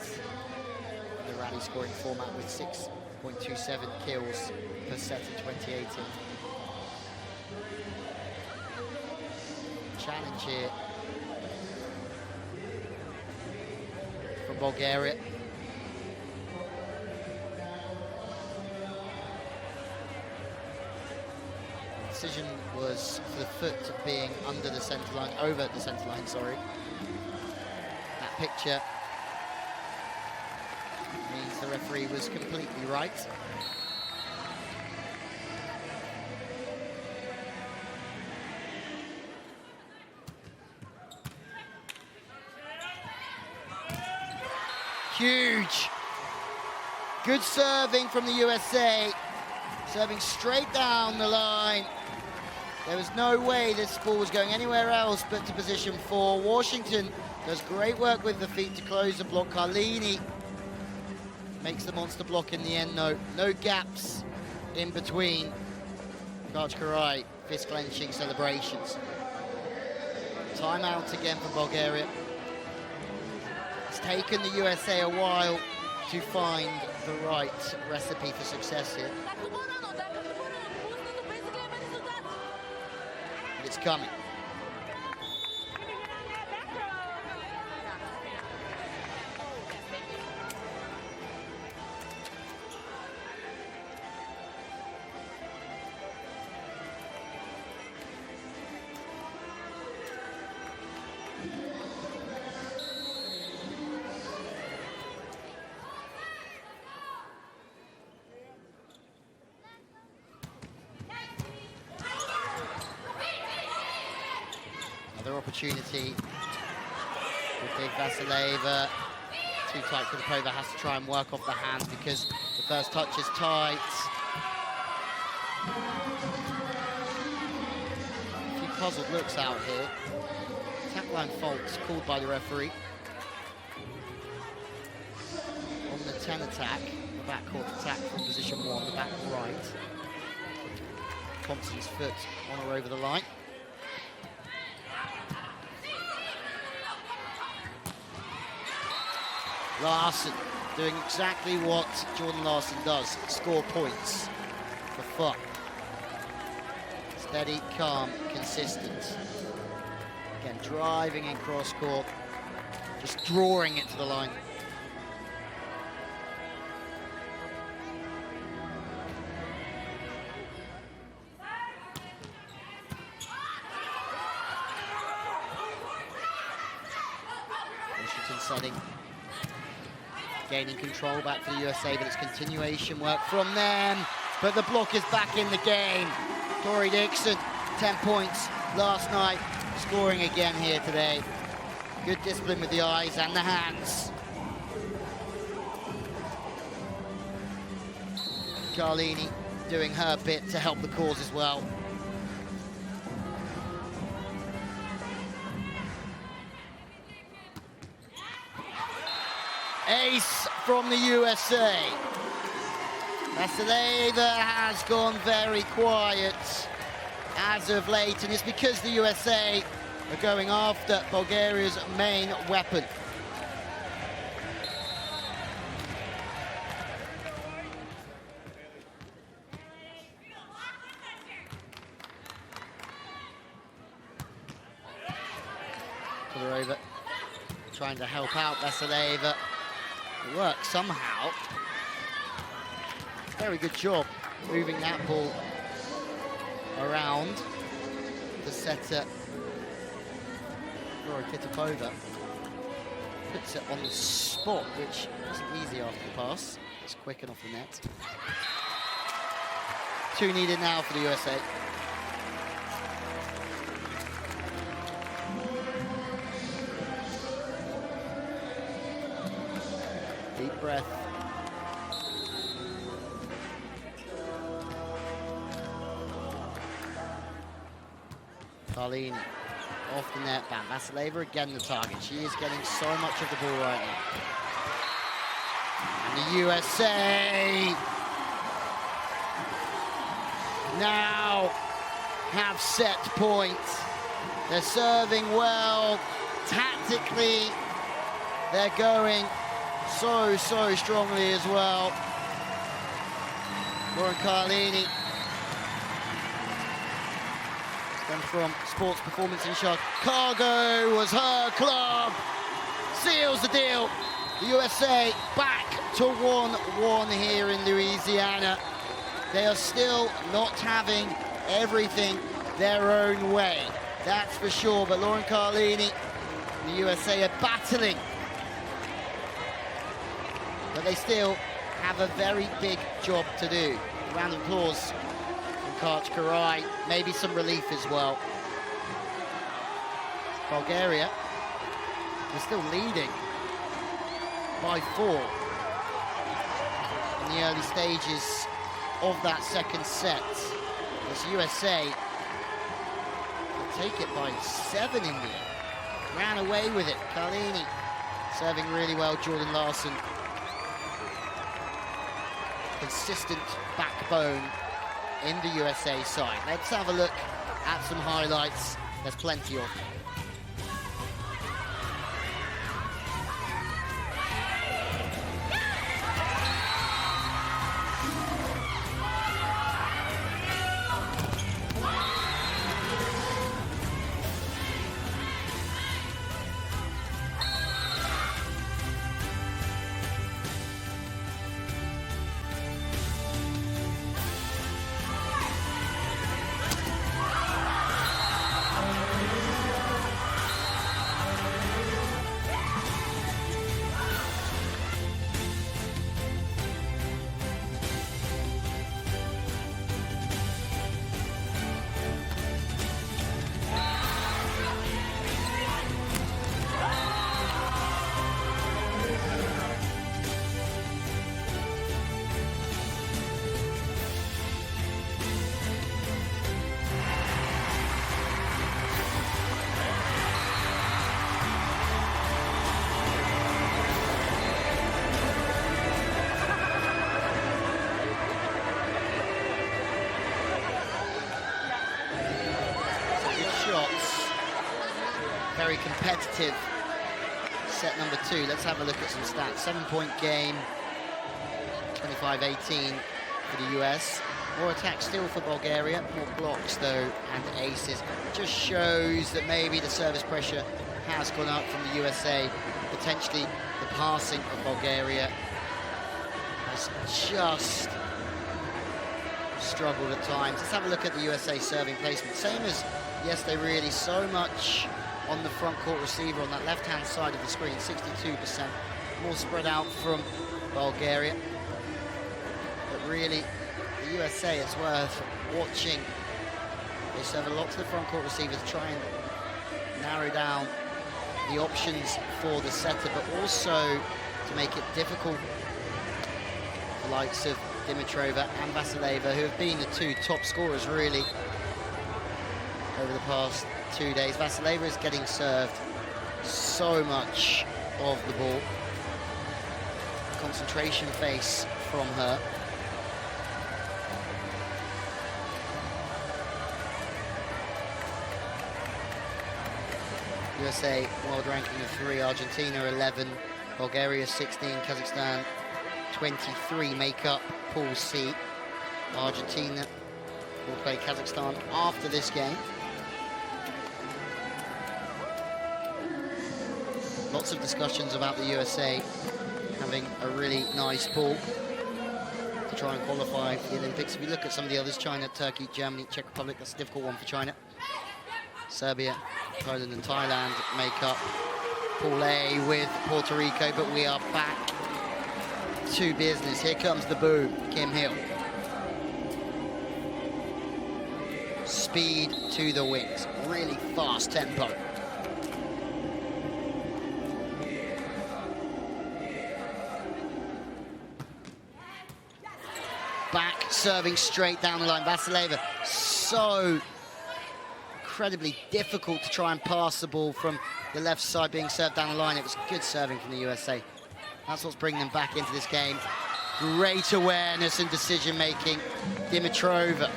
in the rally scoring format with 6.27 kills per set in 2018. Challenge here from Bulgaria. The decision was for the foot being under the centre line, over the centre line, sorry. That picture means the referee was completely right. Huge. Good serving from the USA. Serving straight down the line. There was no way this ball was going anywhere else but to position 4. Washington does great work with the feet to close the block. Carlini makes the monster block in the end. No gaps in between. Kachkarai, fist clenching celebrations. Timeout again for Bulgaria. It's taken the USA a while to find the right recipe for success here. But it's coming. Another opportunity with big Vasileva. Too tight for the Pova, has to try and work off the hands because the first touch is tight. A few puzzled looks out here. Tap line faults called by the referee. On the 10 attack, the backcourt attack from position 1, the back right. Thompson's foot on or over the line. Larson doing exactly what Jordan Larson does, score points for fun. Steady, calm, consistent. Again, driving in cross court, just drawing it to the line. Washington setting gaining control back for the USA, but it's continuation work from them. But the block is back in the game. Tori Dixon, 10 points last night, scoring again here today. Good discipline with the eyes and the hands. Carlini doing her bit to help the cause as well. Ace from the USA. Vasileva has gone very quiet as of late, and it's because the USA are going after Bulgaria's main weapon. Todorova trying to help out Vasileva. It works somehow. Very good job moving that ball around the setter. Laura Kitapova puts it on the spot, which wasn't easy after the pass. It's quick and off the net. 2 needed now for the USA. Deep breath. Carlini off the net, bam. Vasileva again the target. She is getting so much of the ball right now. And the USA now have set point. They're serving well. Tactically, they're going so strongly as well. Lauren Carlini. Then from Sports Performance in Chicago was her club. Seals the deal. The USA back to 1-1 here in Louisiana. They are still not having everything their own way, that's for sure. But Lauren Carlini, the USA are battling. But they still have a very big job to do. A round of applause from Karch Karai, maybe some relief as well. Bulgaria is still leading by 4 in the early stages of that second set. As USA will take it by 7 in the end. Ran away with it. Carlini serving really well. Jordan Larson. Consistent backbone in the USA side. Let's have a look at some highlights. There's plenty of them. Very competitive set number 2. Let's have a look at some stats. 7-point game, 25-18 for the US. More attack still for Bulgaria, more blocks though, and aces. Just shows that maybe the service pressure has gone up from the USA. Potentially the passing of Bulgaria has just struggled at times. Let's have a look at the USA serving placement. Same as yesterday really, so much on the front court receiver on that left-hand side of the screen, 62%. more spread out from Bulgaria. But really, the USA, it's worth watching. They serve a lot to the front court receivers, try and narrow down the options for the setter, but also to make it difficult for the likes of Dimitrova and Vasileva, who have been the two top scorers really over the past 2 days. Vasileva is getting served so much of the ball. Concentration face from her. USA world ranking of 3, Argentina 11, Bulgaria 16, Kazakhstan 23 make up Pool C. Argentina will play Kazakhstan after this game. Lots of discussions about the USA having a really nice pool to try and qualify for the Olympics. If you look at some of the others, China, Turkey, Germany, Czech Republic, that's a difficult one for China. Serbia, Poland and Thailand make up Pool A with Puerto Rico, but we are back to business. Here comes the boo, Kim Hill. Speed to the wings, really fast tempo. Back, serving straight down the line. Vasileva, so incredibly difficult to try and pass the ball from the left side being served down the line. It was good serving from the USA. That's what's bringing them back into this game. Great awareness and decision-making. Dimitrova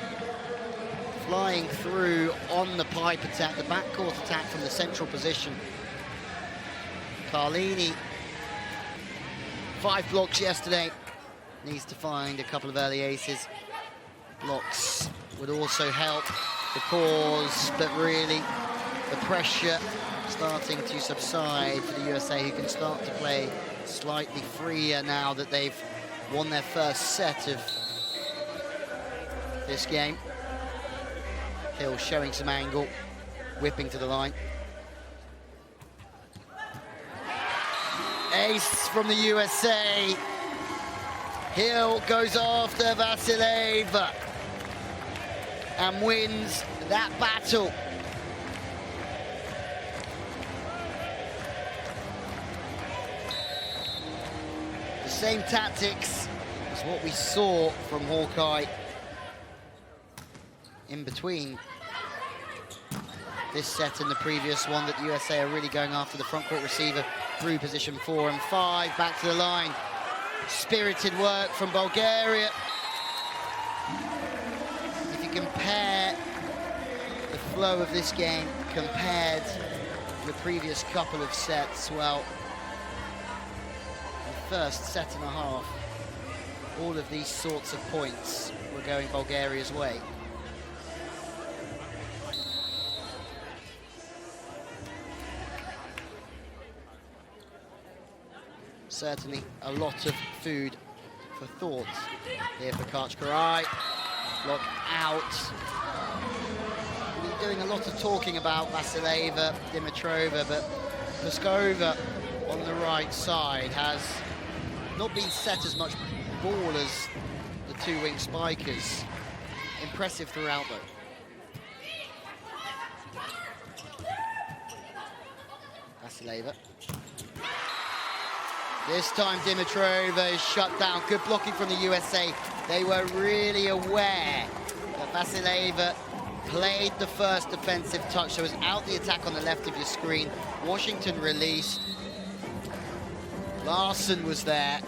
flying through on the pipe attack, the backcourt attack from the central position. Carlini, 5 blocks yesterday. Needs to find a couple of early aces. Blocks would also help the cause, but really the pressure starting to subside for the USA, who can start to play slightly freer now that they've won their first set of this game. Hill showing some angle, whipping to the line. Ace from the USA. Hill goes after Vasileva and wins that battle. The same tactics as what we saw from Hawkeye in between this set and the previous one, that the USA are really going after the front court receiver through position 4 and 5, back to the line. Spirited work from Bulgaria. If you compare the flow of this game compared to the previous couple of sets, well, the first set and a half, all of these sorts of points were going Bulgaria's way. Certainly a lot of food for thought here for Kachkarai. Block out. We're doing a lot of talking about Vasileva, Dimitrova, but Pliskova on the right side has not been set as much ball as the two wing spikers. Impressive throughout though. Vasileva. This time Dimitrova is shut down. Good blocking from the USA. They were really aware that Vasileva played the first defensive touch, so it was out the attack on the left of your screen. Washington released. Larson was there.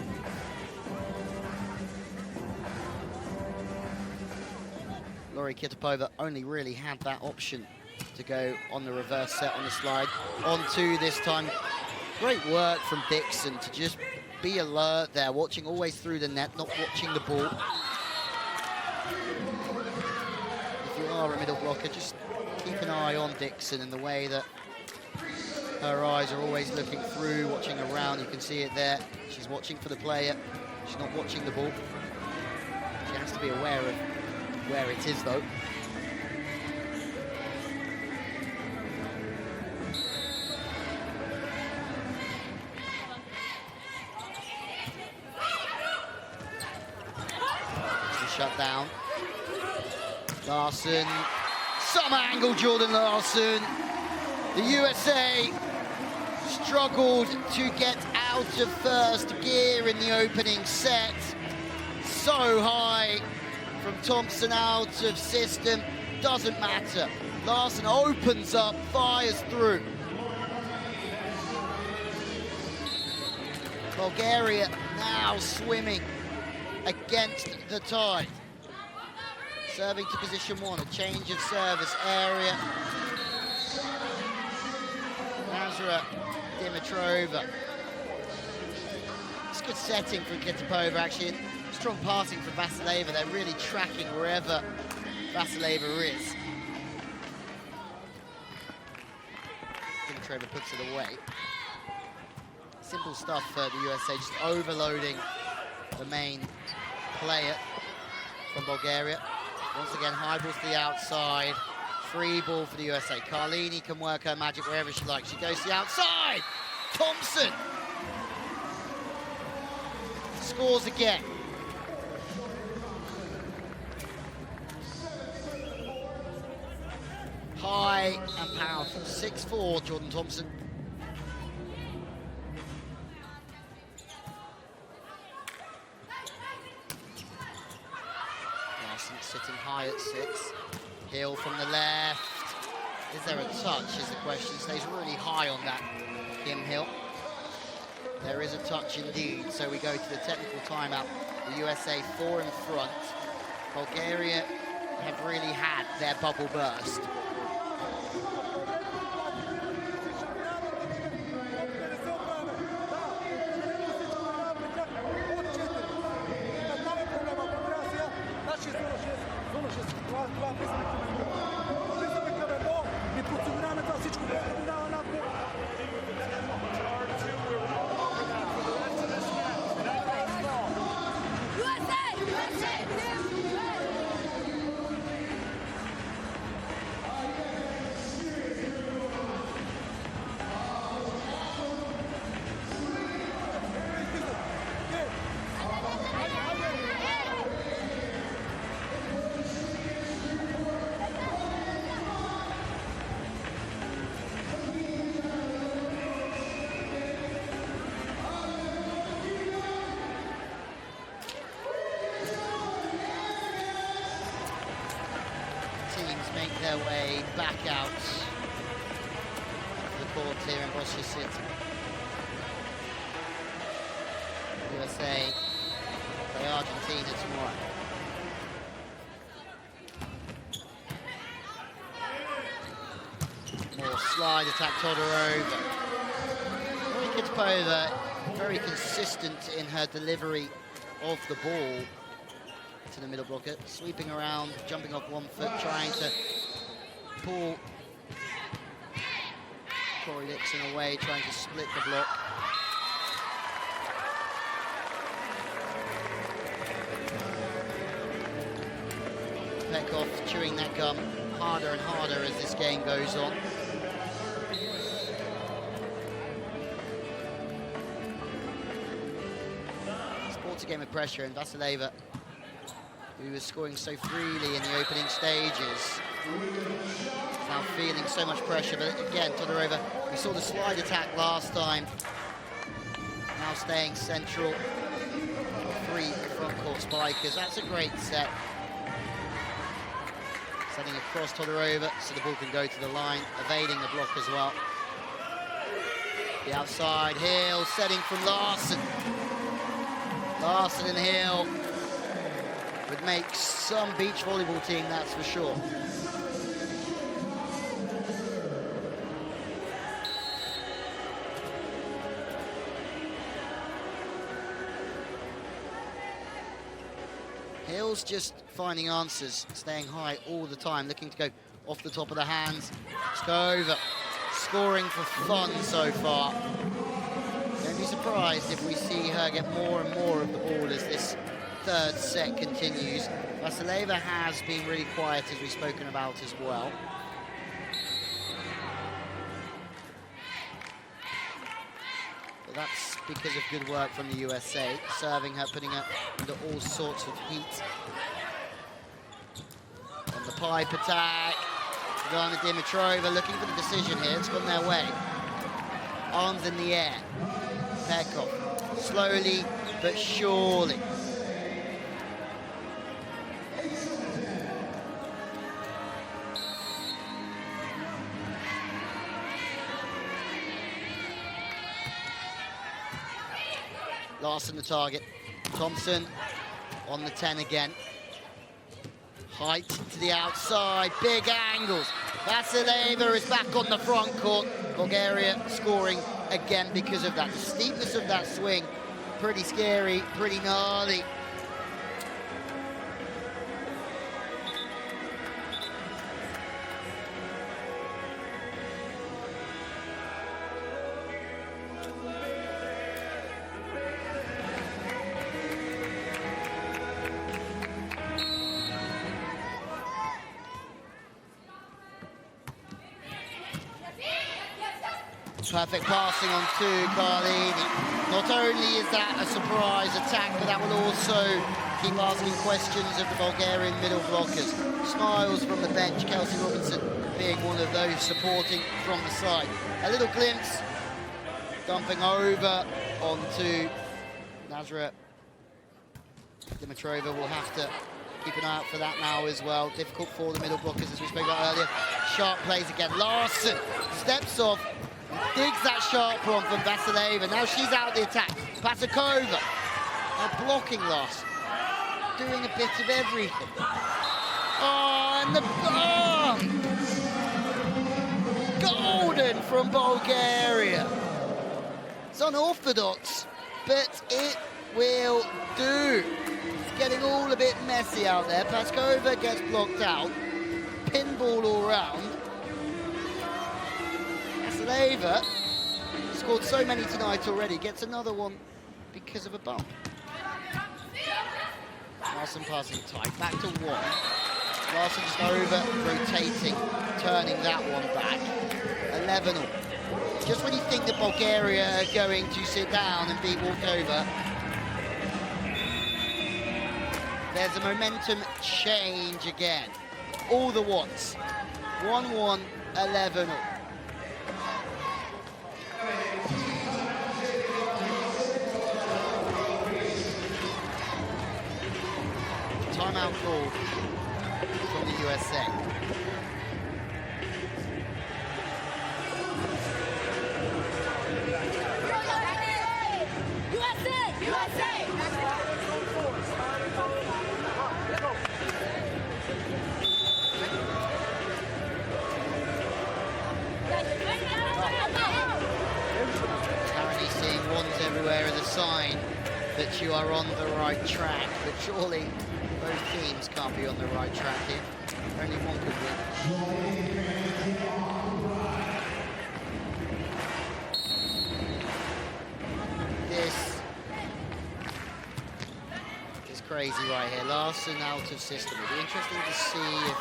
Lori Kitapova only really had that option to go on the reverse set on the slide. On 2 this time. Great work from Dixon to just be alert there, watching always through the net, not watching the ball. If you are a middle blocker, just keep an eye on Dixon and the way that her eyes are always looking through, watching around. You can see it there. She's watching for the player. She's not watching the ball. She has to be aware of where it is, though. shut down. Larson, some angle, Jordan Larson. The USA struggled to get out of first gear in the opening set. So high from Thompson out of system, doesn't matter. Larson opens up, fires through. Bulgaria now swimming against the tide. Serving to position one, a change of service area. Nazra Dimitrova. It's a good setting for Kitapova, actually. Strong passing from Vasileva. They're really tracking wherever Vasileva is. Dimitrova puts it away. Simple stuff for the USA, just overloading the main player from Bulgaria. Once again, high ball to the outside. Free ball for the USA. Carlini can work her magic wherever she likes. She goes to the outside. Thompson scores again. High and powerful. 6-4, Jordan Thompson. Larson sitting high at 6. Hill from the left. Is there a touch is the question. Stays really high on that, Kim Hill. There is a touch indeed. So we go to the technical timeout. The USA 4 in front. Bulgaria have really had their bubble burst. Make their way back out of the court here in Bosnia City. USA play Argentina tomorrow. More slide attack, Todorova. Kitapova very consistent in her delivery of the ball to the middle blocker, sweeping around, jumping off one foot, trying to pull Corey Dixon away, trying to split the block. Pekov chewing that gum harder and harder as this game goes on. Sports a game of pressure, and Vasileva, who was scoring so freely in the opening stages, now feeling so much pressure. But again, Todorova, we saw the slide attack last time, now staying central. 3 front court spikers. That's a great set. Setting across Todorova so the ball can go to the line, evading the block as well. The outside, Hill setting from Larson. Larson and Hill would make some beach volleyball team, that's for sure. Hill's just finding answers, staying high all the time, looking to go off the top of the hands. Skova scoring for fun so far. Don't be surprised if we see her get more and more of the ball as this third set continues. Vasileva has been really quiet, as we've spoken about as well. But that's because of good work from the USA, serving her, putting her under all sorts of heat. On the pipe attack, Ivana Dimitrova looking for the decision here. It's gone their way. Arms in the air. Pekov, slowly but surely. Larson the target. Thompson on the 10 again. Height to the outside, big angles. Vasileva is back on the front court. Bulgaria scoring again because of that. The steepness of that swing, pretty scary, pretty gnarly. Perfect passing on to Carlini. Not only is that a surprise attack, but that will also keep asking questions of the Bulgarian middle blockers. Smiles from the bench, Kelsey Robinson being one of those supporting from the side. A little glimpse, dumping over onto Nazra. Dimitrova will have to keep an eye out for that now as well. Difficult for the middle blockers, as we spoke about earlier. Sharp plays again. Larson steps off. Digs that sharp one from Vasileva. Now she's out the attack. Pasakova. A blocking loss. Doing a bit of everything. Oh, and the golden from Bulgaria. It's unorthodox, but it will do. It's getting all a bit messy out there. Paskova gets blocked out. Pinball all round. Vasileva scored so many tonight already, gets another one because of a bump. Larson passing tight, back to one. Larson just over rotating, turning that one back. 11-all. Just when you think that Bulgaria are going to sit down and be walked over, there's a momentum change again. All the once. 1-1, 11-all. Timeout called from the USA. Apparently seeing ones everywhere is a sign that you are on the right track, but surely both teams can't be on the right track here. Only one could win. This is crazy right here. Larson out of system. It'll be interesting to see if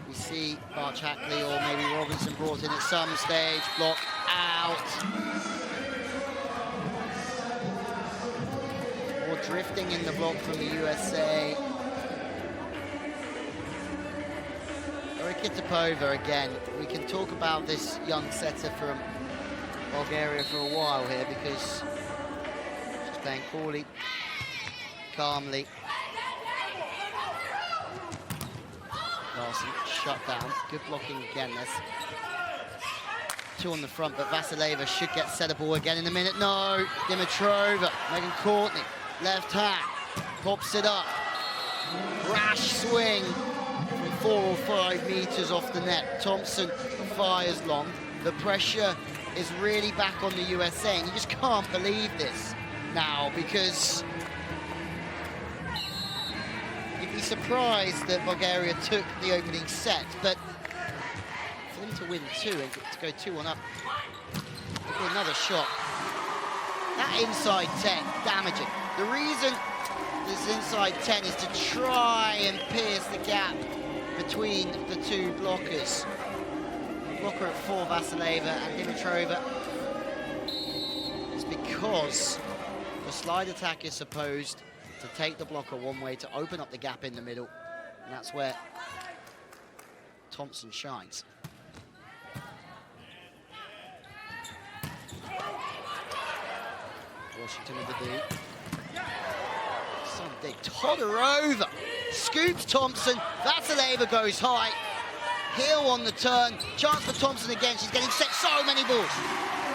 we see Barch Hackley or maybe Robinson brought in at some stage. Block out. Drifting in the block from the USA. Kitapova again. We can talk about this young setter from Bulgaria for a while here because she's playing coolly, calmly. Larson shut down. Good blocking again. There's two on the front, but Vasileva should get set a ball again in a minute. No, Dimitrova, Megan Courtney. Left hand, pops it up. Rash swing from 4 or 5 meters off the net. Thompson fires long. The pressure is really back on the USA, and you just can't believe this now because you'd be surprised that Bulgaria took the opening set, but for them to win 2 and to go 2-1 up, another shot. That inside 10, damaging. The reason this inside 10 is to try and pierce the gap between the two blockers. Blocker at 4, Vasileva, and Dimitrova. It's because the slide attack is supposed to take the blocker one way to open up the gap in the middle. And that's where Thompson shines. Washington with the D. Some dig. Todorova scoops Thompson. Vasileva goes high. Hill on the turn. Chance for Thompson again. She's getting set so many balls.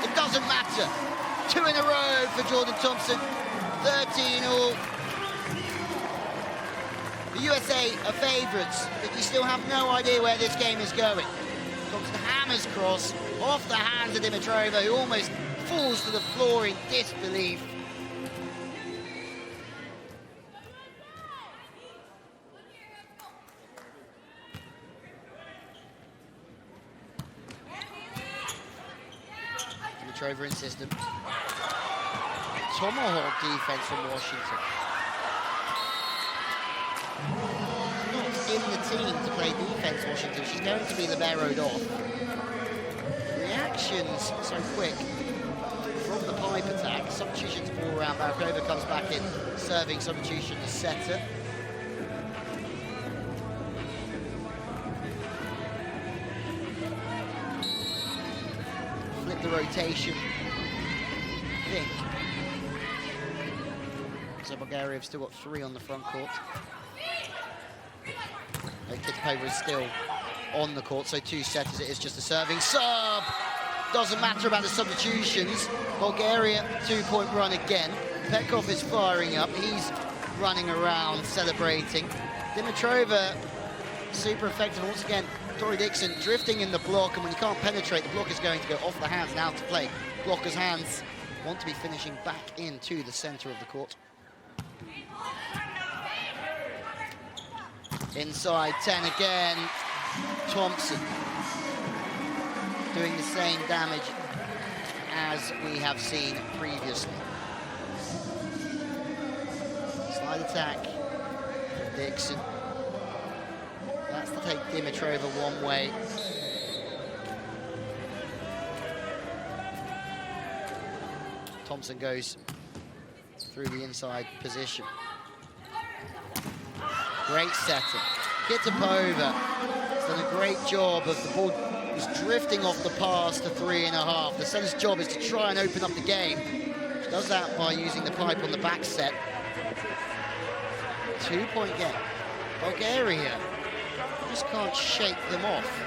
It doesn't matter. 2 in a row for Jordan Thompson. 13 all. The USA are favourites, but you still have no idea where this game is going. Thompson hammers cross off the hands of Dimitrova, who almost falls to the floor in disbelief. Dimitrova insistent. Tomahawk defense from Washington. Not in the team to play defense, Washington. She's going to be libero'd off. Reactions so quick from the pipe attack. Substitutions all around. Barakova comes back in, serving substitution to setter. Flip the rotation. I think. So Bulgaria have still got 3 on the front court. Kitapova is still on the court, so 2 setters. It is just a serving sub. Doesn't matter about the substitutions. Bulgaria 2-point run again. Petkov is firing up. He's running around celebrating. Dimitrova super effective. Once again, Tori Dixon drifting in the block, and when you can't penetrate, the block is going to go off the hands and out to play. Blocker's hands want to be finishing back into the center of the court. Inside 10 again. Thompson doing the same damage as we have seen previously. Slide attack from Dixon. That's to take Dimitrova one way. Thompson goes through the inside position. Great setting. Kitapova has done a great job of the ball was drifting off the pass to 3.5. The center's job is to try and open up the game. She does that by using the pipe on the back set. 2-point game. Bulgaria just can't shake them off.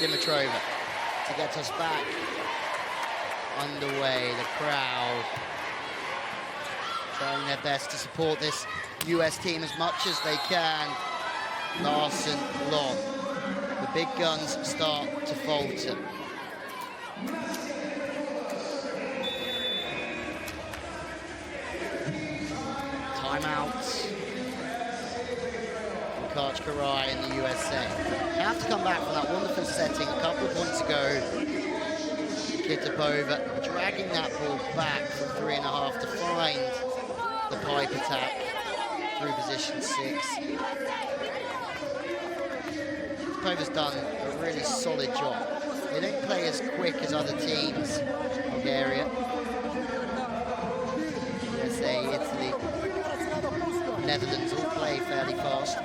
Dimitrova to get us back underway. The crowd trying their best to support this US team as much as they can. Larson long. The big guns start to falter. Timeout. Karai in the USA. They have to come back from that wonderful setting a couple of points ago. Kitapova dragging that ball back from 3.5 to find the pipe attack through position 6. Kitapava's done a really solid job. They don't play as quick as other teams. Bulgaria, USA, Italy, Netherlands all play fairly fast.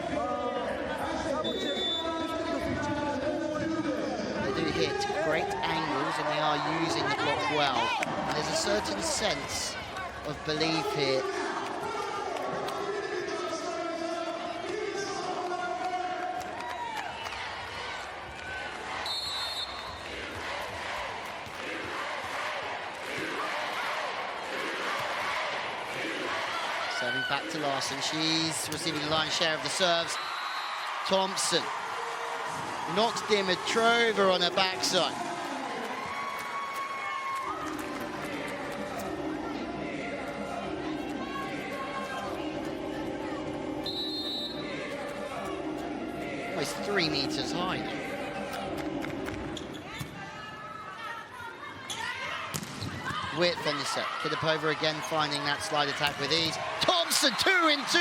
They do hit great angles and they are using the block well. And there's a certain sense of belief here. to Larson. She's receiving the lion's share of the serves. Thompson knocks Dimitrova on her backside. Almost 3 meters high. Width on the set. Filippova again finding that slide attack with ease. Thompson 2 in 2.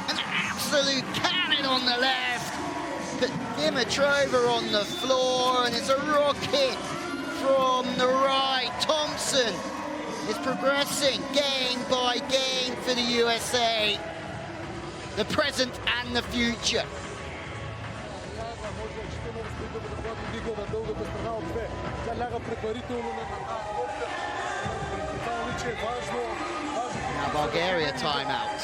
An absolute cannon on the left. But Dimitrova on the floor, and it's a rocket from the right. Thompson is progressing game by game for the USA. The present and the future. Now Bulgaria timeout.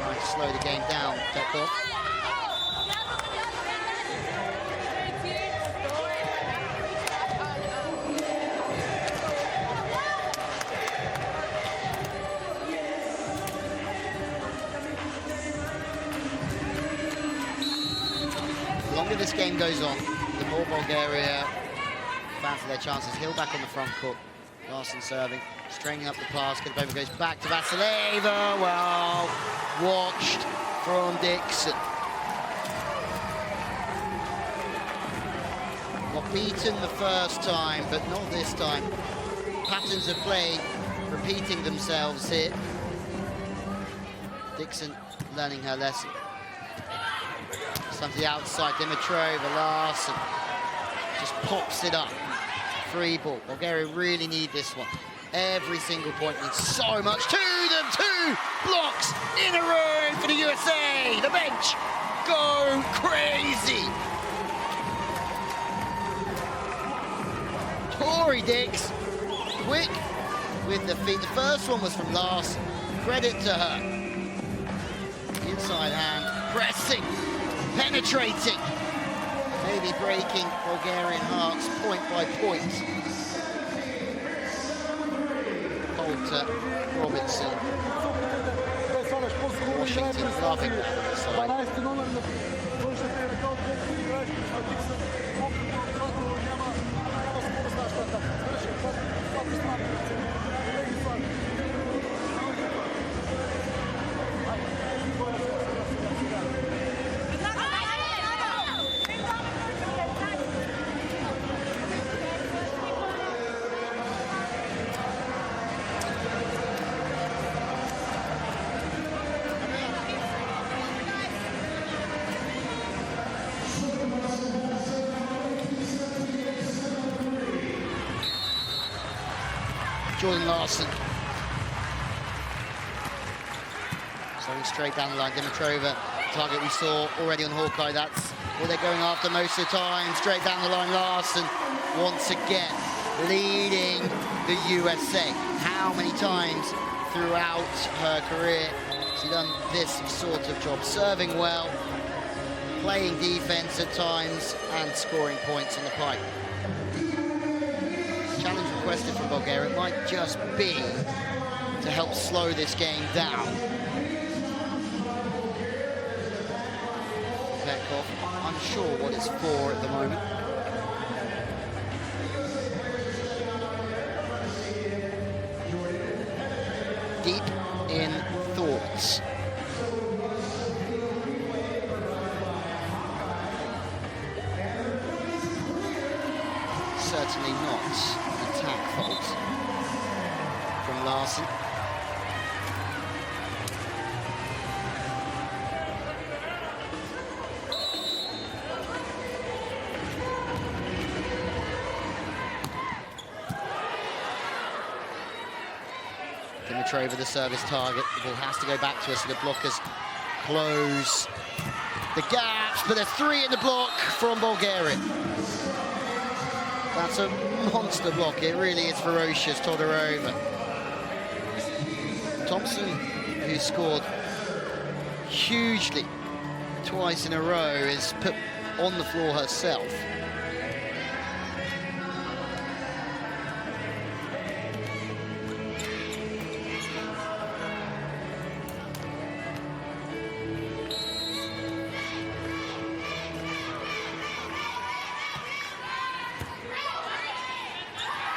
Trying to slow the game down, Tekov. The longer this game goes on, the more Bulgaria fancy their chances. Hill back on the front court. Larson serving, straining up the pass. Filippova goes back to Vasileva. Well, watched from Dixon. Got beaten the first time, but not this time. Patterns of play repeating themselves here. Dixon learning her lesson. Some to the outside, Dimitrova, Larson just pops it up. Free ball. Bulgaria really need this one. Every single point means so much to them. 2 blocks in a row for the USA. The bench go crazy. Tori Dix, quick with the feet. The first one was from Larson. Credit to her. Inside hand, pressing. Penetrating, maybe breaking Bulgarian hearts point by point. Poulter, Robinson, Washington laughing on the side. Jordan Larson. Going straight down the line. Dimitrova, target we saw already on Hawkeye. That's what they're going after most of the time. Straight down the line, Larson once again leading the USA. How many times throughout her career has she done this sort of job? Serving well, playing defense at times, and scoring points on the pipe. Challenge requested from Bulgaria. It might just be to help slow this game down. Petkov, unsure what it's for at the moment. Deep in thoughts. Certainly not an attack fault from Larson. Dimitrova, the service target. The ball has to go back to us, so the blockers close the gaps, but there's 3 in the block from Bulgaria. That's a monster block. It really is ferocious. Todorova. Thompson, who scored hugely twice in a row, is put on the floor herself.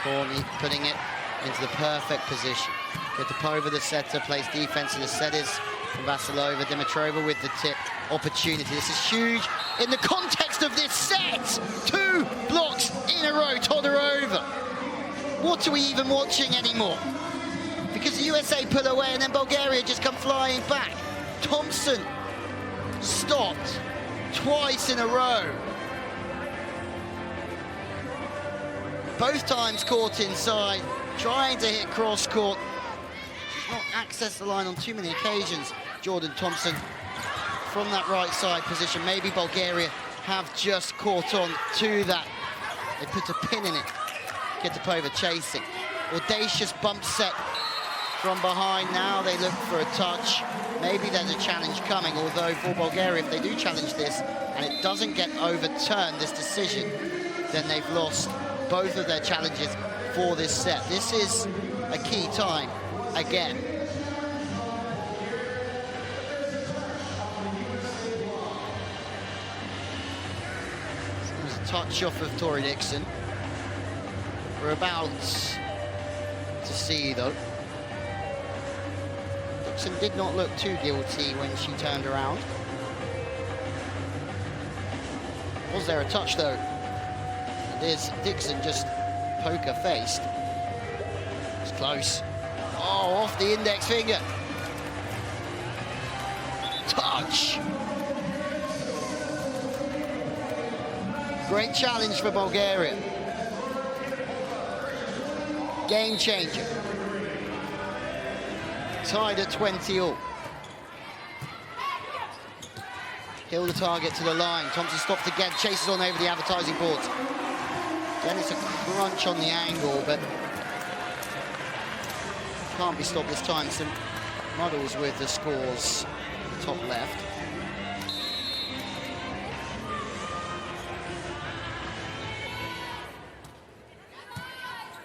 Courtney putting it into the perfect position. Kutapova, the setter, plays defense to the setters from Vasilova. Dimitrova with the tip opportunity. This is huge in the context of this set. 2 blocks in a row, Todorova. What are we even watching anymore? Because the USA pull away and then Bulgaria just come flying back. Thompson stopped twice in a row. Both times caught inside, trying to hit cross-court. She's not accessed the line on too many occasions. Jordan Thompson from that right side position. Maybe Bulgaria have just caught on to that. They put a pin in it. Kutapova chasing. Audacious bump set from behind. Now they look for a touch. Maybe there's a challenge coming, although for Bulgaria, if they do challenge this and it doesn't get overturned, this decision, then they've lost both of their challenges for this set. This is a key time again. So there's a touch off of Tori Dixon. We're about to see, though. Dixon did not look too guilty when she turned around. Was there a touch, though? There's Dixon just poker-faced. It's close. Oh, off the index finger. Touch. Great challenge for Bulgaria. Game changer. Tied at 20-all. Hill the target to the line. Thompson stops again, chases on over the advertising boards. Then it's a crunch on the angle, but can't be stopped this time. Some muddles with the scores at the top left.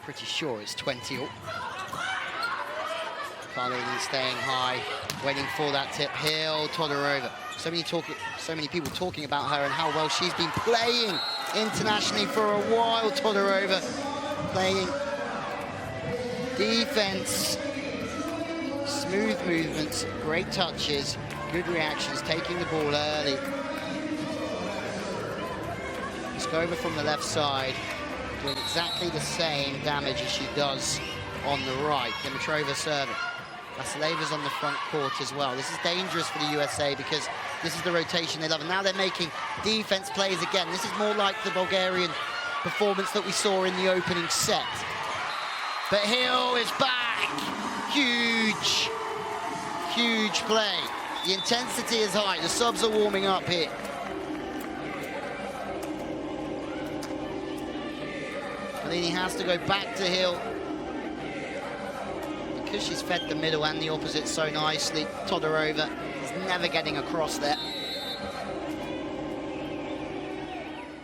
Pretty sure it's 20-all. Carlini staying high, waiting for that tip. Hill, Todorova. So many people talking about her and how well she's been playing internationally for a while. Todorova playing defense, smooth movements, great touches, good reactions, taking the ball early. Skova from the left side, doing exactly the same damage as she does on the right. Dimitrova serving. Vasileva's on the front court as well. This is dangerous for the USA because this is the rotation they love. And now they're making defense plays again. This is more like the Bulgarian performance that we saw in the opening set. But Hill is back. Huge, huge play. The intensity is high. The subs are warming up here. Carlini has to go back to Hill. Because she's fed the middle and the opposite so nicely, Todorova is never getting across there.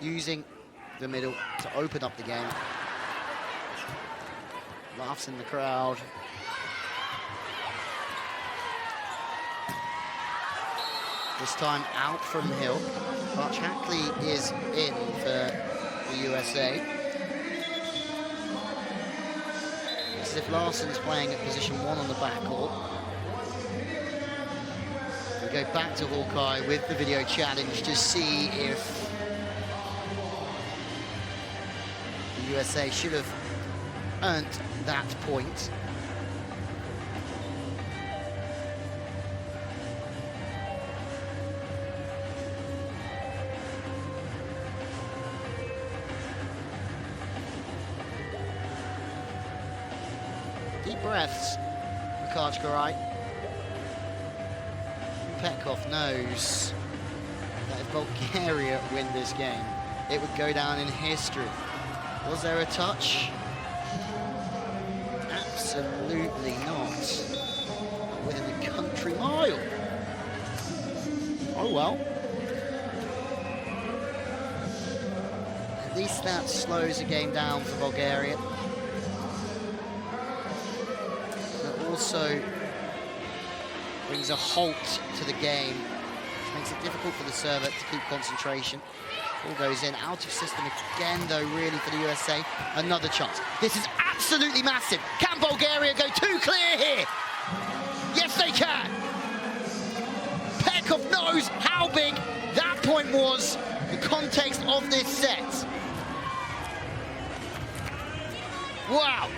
Using the middle to open up the game. Laughs in the crowd. This time out from Hill. Arch Hackley is in for the USA. As if Larsson's playing at position 1 on the backcourt. We go back to Hawkeye with the video challenge to see if the USA should have earned that point. Deep breaths, Mikajgarai. Petkov knows that if Bulgaria win this game, it would go down in history. Was there a touch? Absolutely not. Within a country mile. Oh well. At least that slows the game down for Bulgaria. Also brings a halt to the game, which makes it difficult for the server to keep concentration. Ball goes in, out of system again, though, really, for the USA. Another chance. This is absolutely massive. Can Bulgaria go too clear here? Yes, they can. Pekov knows how big that point was, the context of this set. Wow.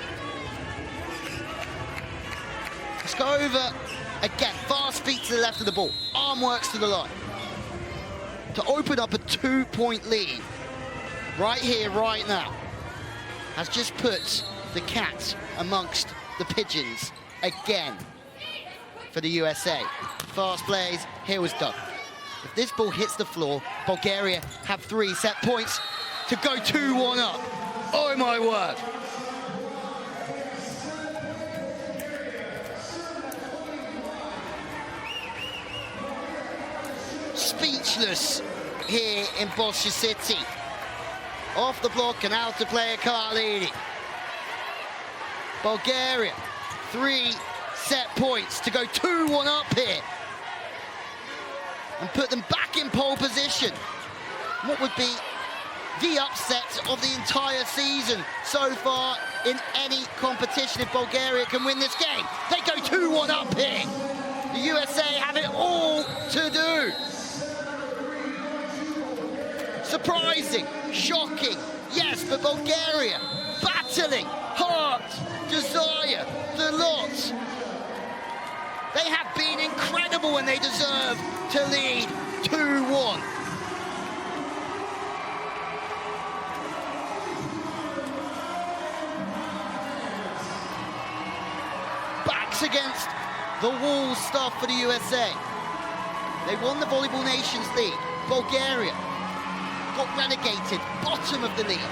Let's go over again. Fast feet to the left of the ball. Arm works to the line. To open up a 2-point lead right here, right now, has just put the cat amongst the pigeons again for the USA. Fast plays, here was done. If this ball hits the floor, Bulgaria have 3 set points to go 2-1 up. Oh my word. Speechless here in Bosnia City. Off the block and out to player Carlini. Bulgaria, 3 set points to go 2-1 up here and put them back in pole position. What would be the upset of the entire season so far in any competition if Bulgaria can win this game. They go 2-1 up here. The USA have it all to do. Surprising, shocking, yes, but Bulgaria battling, heart, desire, the lot. They have been incredible and they deserve to lead 2-1. Backs against the wall stuff for the USA. They won the Volleyball Nations League. Bulgaria got relegated, bottom of the league.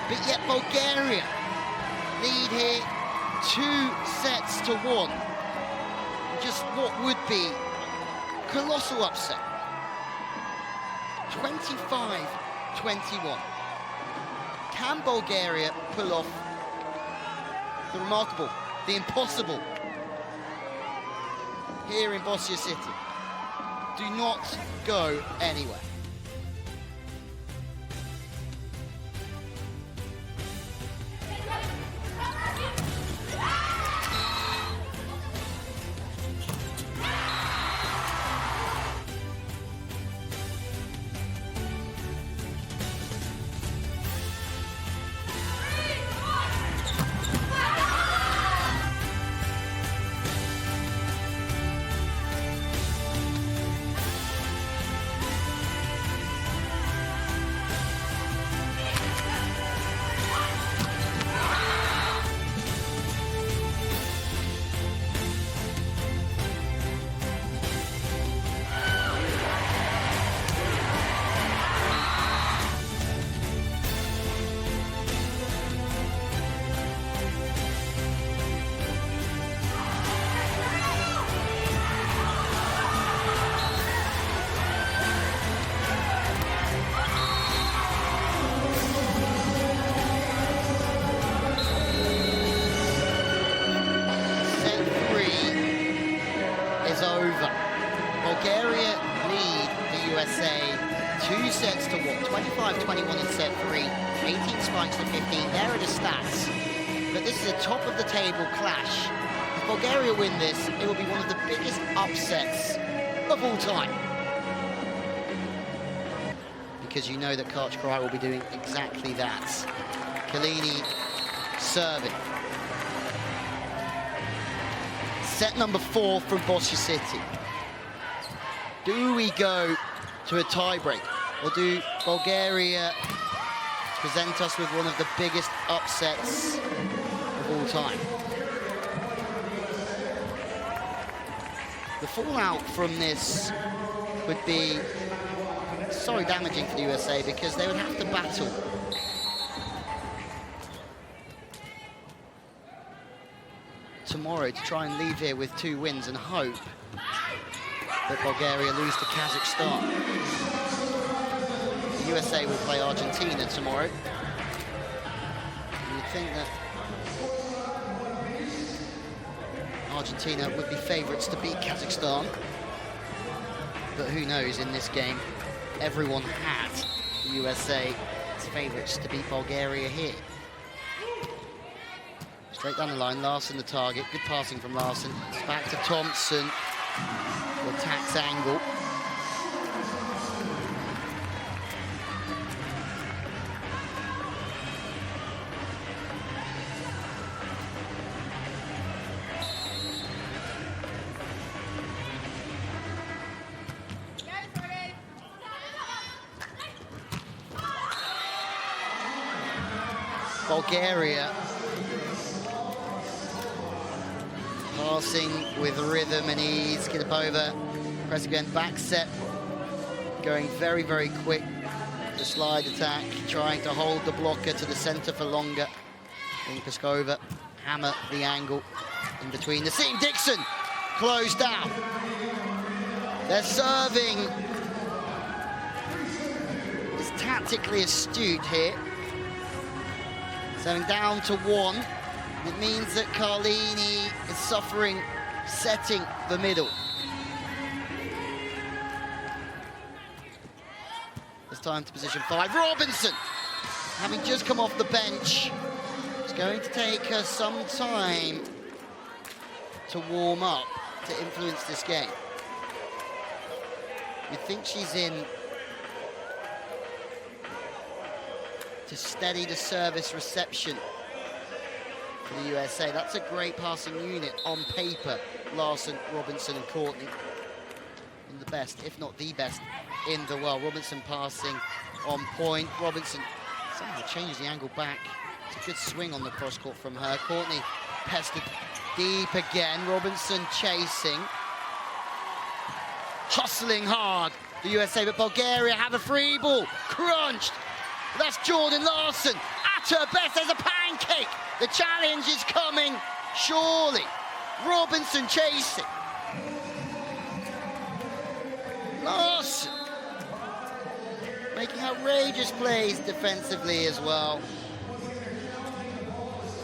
But yet Bulgaria lead here 2-1. Just what would be colossal upset. 25-21. Can Bulgaria pull off the remarkable, the impossible here in Bosnia City? Do not go anywhere. Bulgaria lead the USA 2-1, 25-21 in set 3, 18 spikes to 15. There are the stats. But this is a top-of-the-table clash. If Bulgaria win this, it will be one of the biggest upsets of all time. Because you know that Karchkrai will be doing exactly that. Kalini serving. Set number 4 from Bosnia City. Do we go to a tiebreak, or do Bulgaria present us with one of the biggest upsets of all time? The fallout from this would be so damaging for the USA because they would have to battle tomorrow to try and leave here with 2 wins and hope that Bulgaria lose to Kazakhstan. The USA will play Argentina tomorrow. You'd think that Argentina would be favourites to beat Kazakhstan. But who knows, in this game, everyone had the USA as favourites to beat Bulgaria here. Straight down the line, Larson the target. Good passing from Larson. It's back to Thompson. The attack's angle. Bulgaria passing with rhythm and ease. Skidapova pressing again, back set, going very, very quick. The slide attack, trying to hold the blocker to the center for longer. In Peskova, hammer the angle in between the seam. Dixon closed down. They're serving. It's tactically astute here. Serving down to 1. It means that Carlini is suffering setting the middle. It's time to position 5. Robinson, having just come off the bench, it's going to take her some time to warm up, to influence this game. You think she's in to steady the service reception for the USA. That's a great passing unit on paper. Larson, Robinson and Courtney. And the best, if not the best, in the world. Robinson passing on point. Robinson somehow changes the angle back. It's a good swing on the cross-court from her. Courtney pestered deep again. Robinson chasing. Hustling hard, the USA, but Bulgaria have a free ball. Crunched. That's Jordan Larson at her best. There's a pancake. The challenge is coming, surely. Robinson chasing. Larson making outrageous plays defensively as well.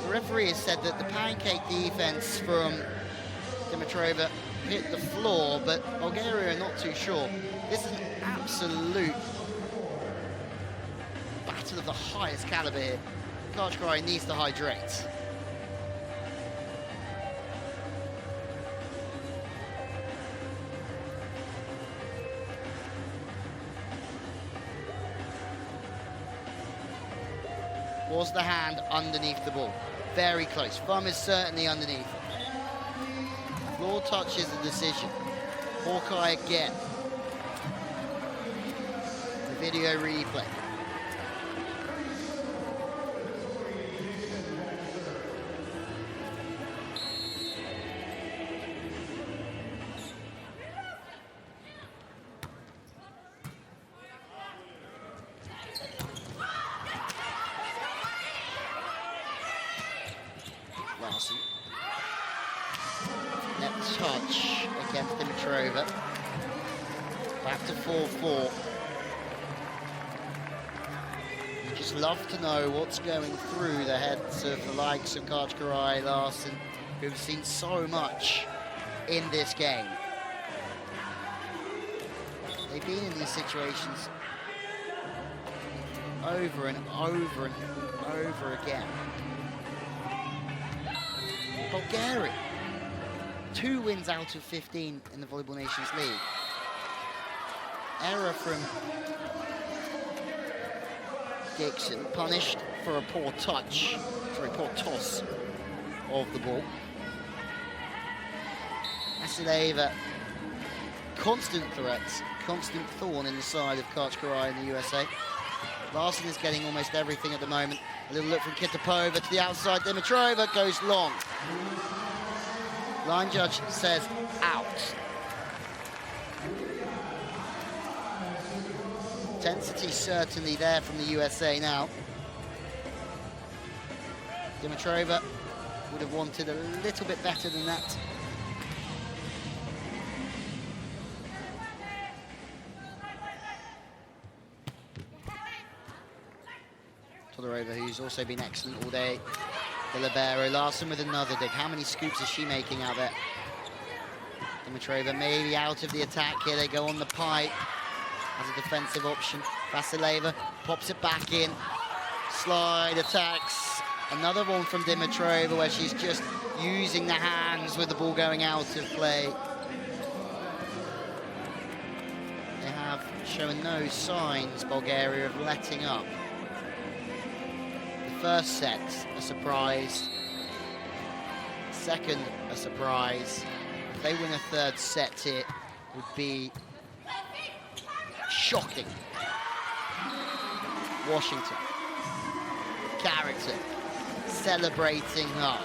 The referee has said that the pancake defense from Dimitrova hit the floor, but Bulgaria are not too sure. This is an absolute battle of the highest caliber here. Kachkarai needs to hydrate. Was the hand underneath the ball? Very close. Thumb is certainly underneath. Floor touch is the decision. Hawkeye again. The video replay. Larson. Net touch against Dimitrova. Back to 4-4. You just love to know what's going through the heads of the likes of Kachkarai, Larson, who've seen so much in this game. They've been in these situations over and over and over again. Bulgaria, 2 wins out of 15 in the Volleyball Nations League. Error from Dixon, punished for a poor touch, sorry, poor toss of the ball. Vasileva, constant threats, constant thorn in the side of Kachkarai in the USA. Larson is getting almost everything at the moment. A little look from Kitapova to the outside. Dimitrova goes long. Line judge says out. Intensity certainly there from the USA now. Dimitrova would have wanted a little bit better than that. Todorova, who's also been excellent all day. The libero. Larson with another dig. How many scoops is she making out there? Dimitrova maybe out of the attack here. They go on the pipe as a defensive option. Vasileva pops it back in. Slide attacks. Another one from Dimitrova where she's just using the hands with the ball going out of play. They have shown no signs, Bulgaria, of letting up. The first set, a surprise. Second, a surprise. If they win a third set, it would be shocking. Washington, character, celebrating her.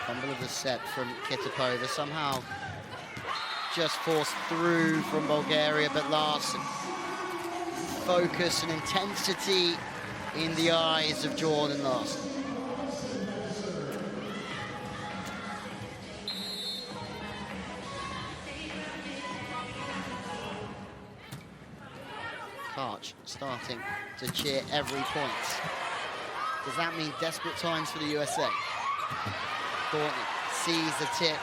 Fumble of the set from Kitapova, somehow just forced through from Bulgaria, but Larson. Focus and intensity in the eyes of Jordan Larson. Karch starting to cheer every point. Does that mean desperate times for the USA? Courtney sees the tip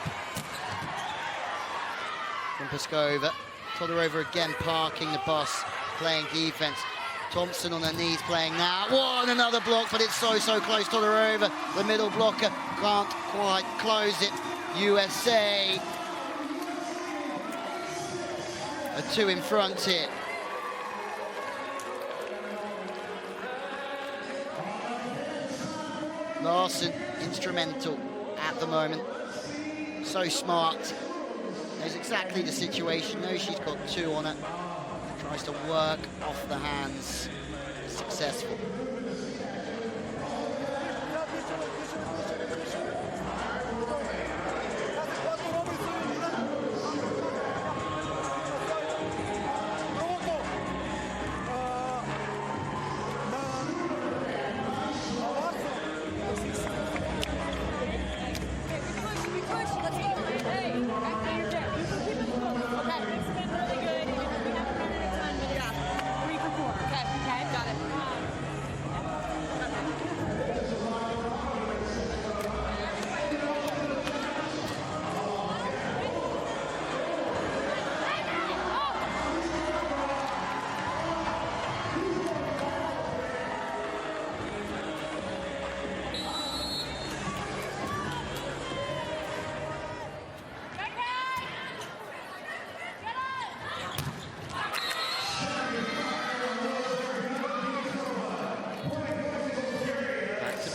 from Peskova. Todorova again parking the bus, playing defense. Thompson on her knees playing now. Whoa, and another block, but it's so close. Todorova, the middle blocker, can't quite close it. USA are 2 in front here. Larson, instrumental at the moment. So smart. Knows exactly the situation. Knows she's got 2 on her. Tries to work off the hands. Successful.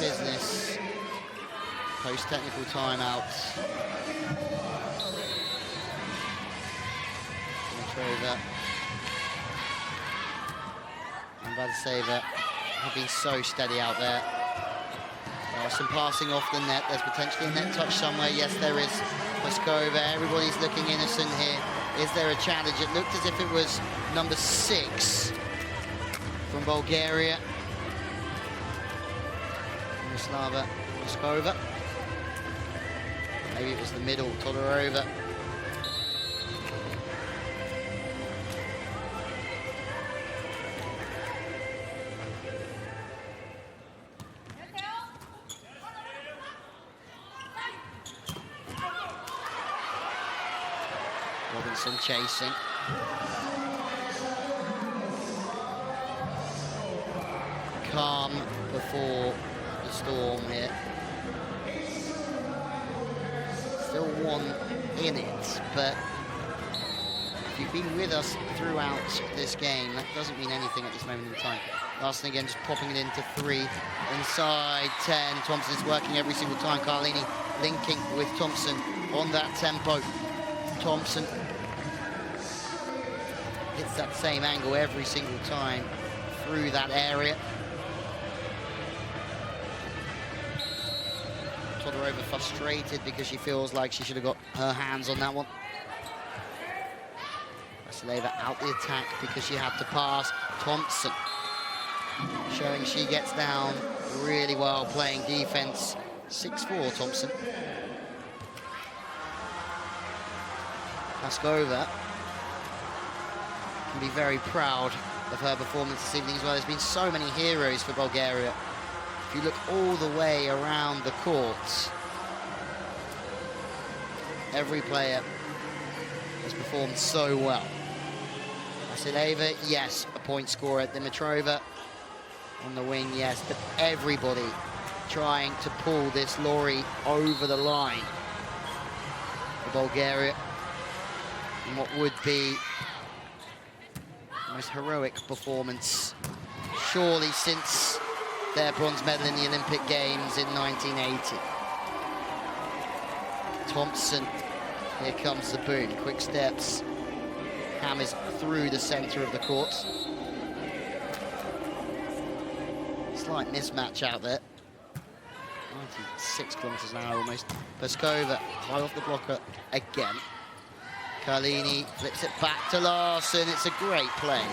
Business. Post-technical timeouts. Dimitrova and Vadiseva have been so steady out there. There are some passing off the net. There's potentially a net touch somewhere. Yes, there is. Peskova. Everybody's looking innocent here. Is there a challenge? It looked as if it was number 6 from Bulgaria. Slava Peskova. Maybe it was the middle, Todorova. Robinson chasing. Calm before storm here. Still 1 in it, but if you've been with us throughout this game, that doesn't mean anything at this moment in time. Larson again just popping it into 3. Inside 10. Thompson is working every single time. Carlini linking with Thompson on that tempo. Thompson hits that same angle every single time through that area. Todorova frustrated because she feels like she should have got her hands on that one. Vasileva out the attack because she had to pass. Thompson showing she gets down really well playing defense. 6'4", Thompson. Peskova can be very proud of her performance this evening as well. There's been so many heroes for Bulgaria. If you look all the way around the court, every player has performed so well. Vasileva, yes, a point scorer. Dimitrova on the wing, yes, but everybody trying to pull this lorry over the line for Bulgaria in what would be the most heroic performance, surely, since their bronze medal in the Olympic Games in 1980. Thompson, here comes the boom. Quick steps, hammers through the center of the court. Slight mismatch out there. 96 kilometers an hour almost. Peskova high off the blocker again. Carlini flips it back to Larsson. It's a great play.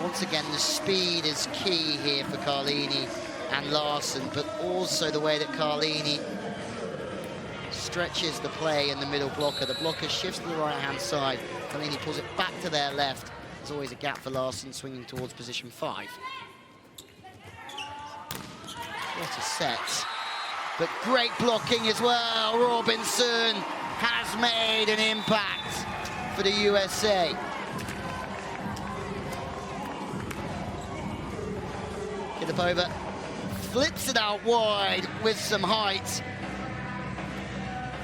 Once again, the speed is key here for Carlini and Larsson, but also the way that Carlini stretches the play in the middle blocker. The blocker shifts to the right-hand side. Carlini pulls it back to their left. There's always a gap for Larsson, swinging towards position 5. What a set. But great blocking as well. Robinson has made an impact for the USA. Kilipova flips it out wide with some height.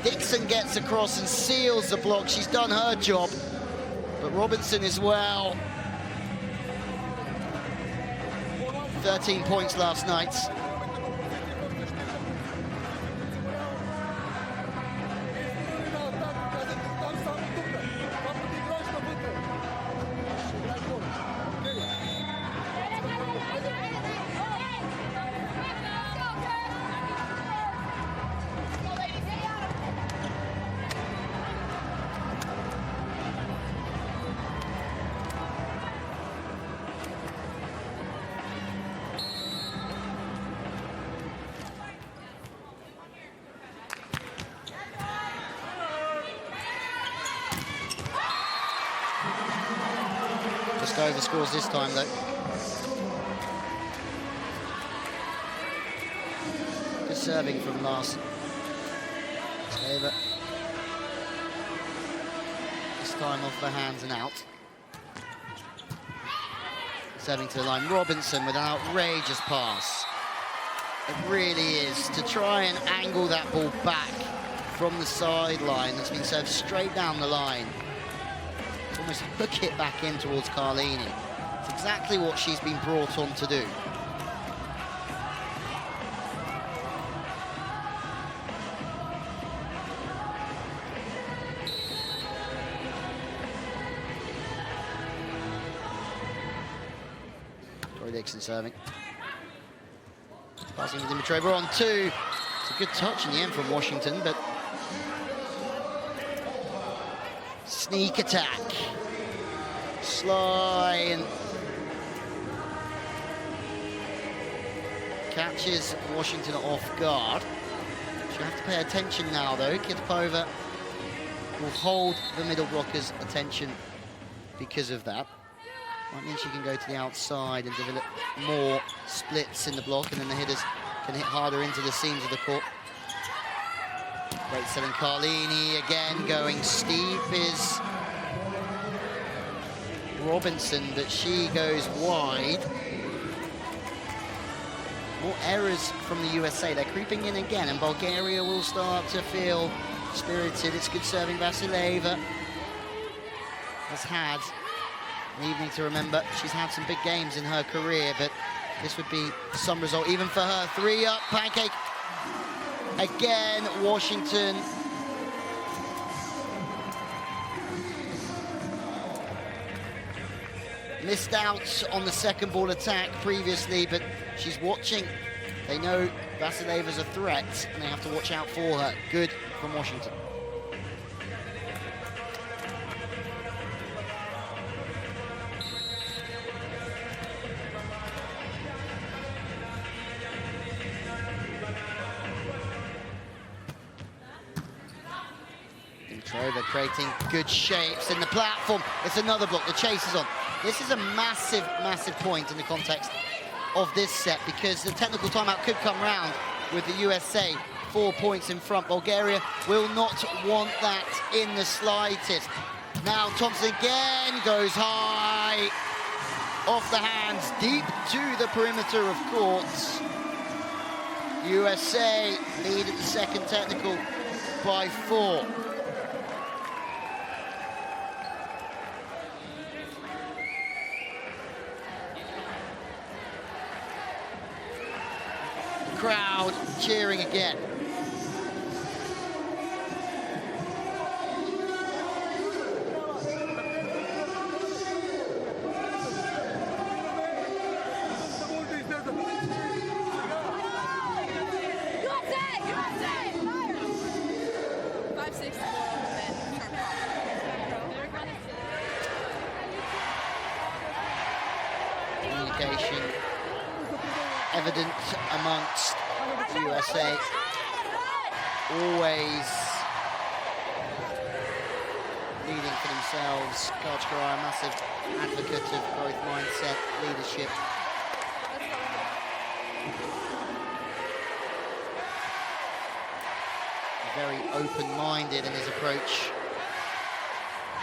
Dixon gets across and seals the block. She's done her job. But Robinson as well. 13 points last night. Over scores this time though. Good serving from Larsson. Over. This time off the hands and out. Serving to the line. Robinson with an outrageous pass. It really is, to try and angle that ball back from the sideline that's been served straight down the line. Almost hook it back in towards Carlini. It's exactly what she's been brought on to do. Tori Dixon serving. Passing to Dimitrova on 2. It's a good touch in the end from Washington, but sneak attack. Sly and catches Washington off guard. She'll have to pay attention now though. Kitapova will hold the middle blocker's attention because of that. Might mean she can go to the outside and develop more splits in the block, and then the hitters can hit harder into the seams of the court. Great selling Carlini, again going steep is Robinson, but she goes wide. More errors from the USA. They're creeping in again, and Bulgaria will start to feel spirited. It's good serving. Vasileva has had an evening to remember. She's had some big games in her career, but this would be some result even for her. 3 up, pancake. Again, Washington. Missed out on the second ball attack previously, but she's watching. They know Vasileva's a threat, and they have to watch out for her. Good from Washington. Over, creating good shapes in the platform. It's another block. The chase is on. This is a massive, massive point in the context of this set because the technical timeout could come round with the USA 4 points in front. Bulgaria will not want that in the slightest. Now Thompson again goes high, off the hands, deep to the perimeter of court. USA lead at the second technical by 4. The crowd cheering again. Communication evident amongst the USA. Always leading for themselves. Kajkarai, a massive advocate of growth mindset, leadership. Very open-minded in his approach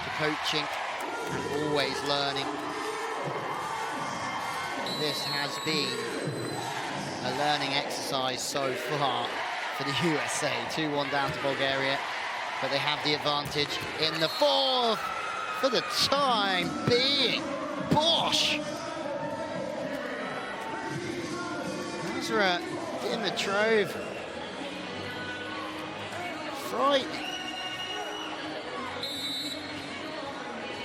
to coaching and always learning. This has been a learning exercise so far for the USA. 2-1 down to Bulgaria, but they have the advantage in the fourth for the time being. Bosh! Nazra Dimitrov. Frightening.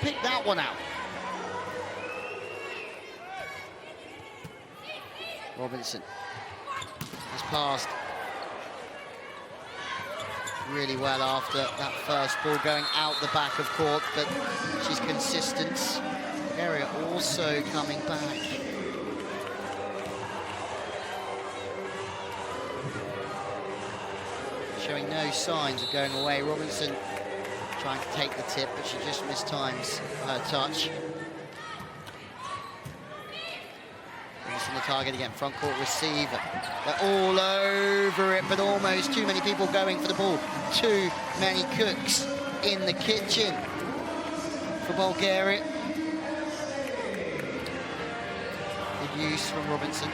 Pick that one out. Robinson has passed really well after that first ball going out the back of court, but she's consistent. Bulgaria also coming back. Showing no signs of going away. Robinson trying to take the tip, but she just mistimes her touch. Missing the target again, front court receiver. They're all over it, but almost too many people going for the ball. Too many cooks in the kitchen for Bulgaria. Good use from Robinson.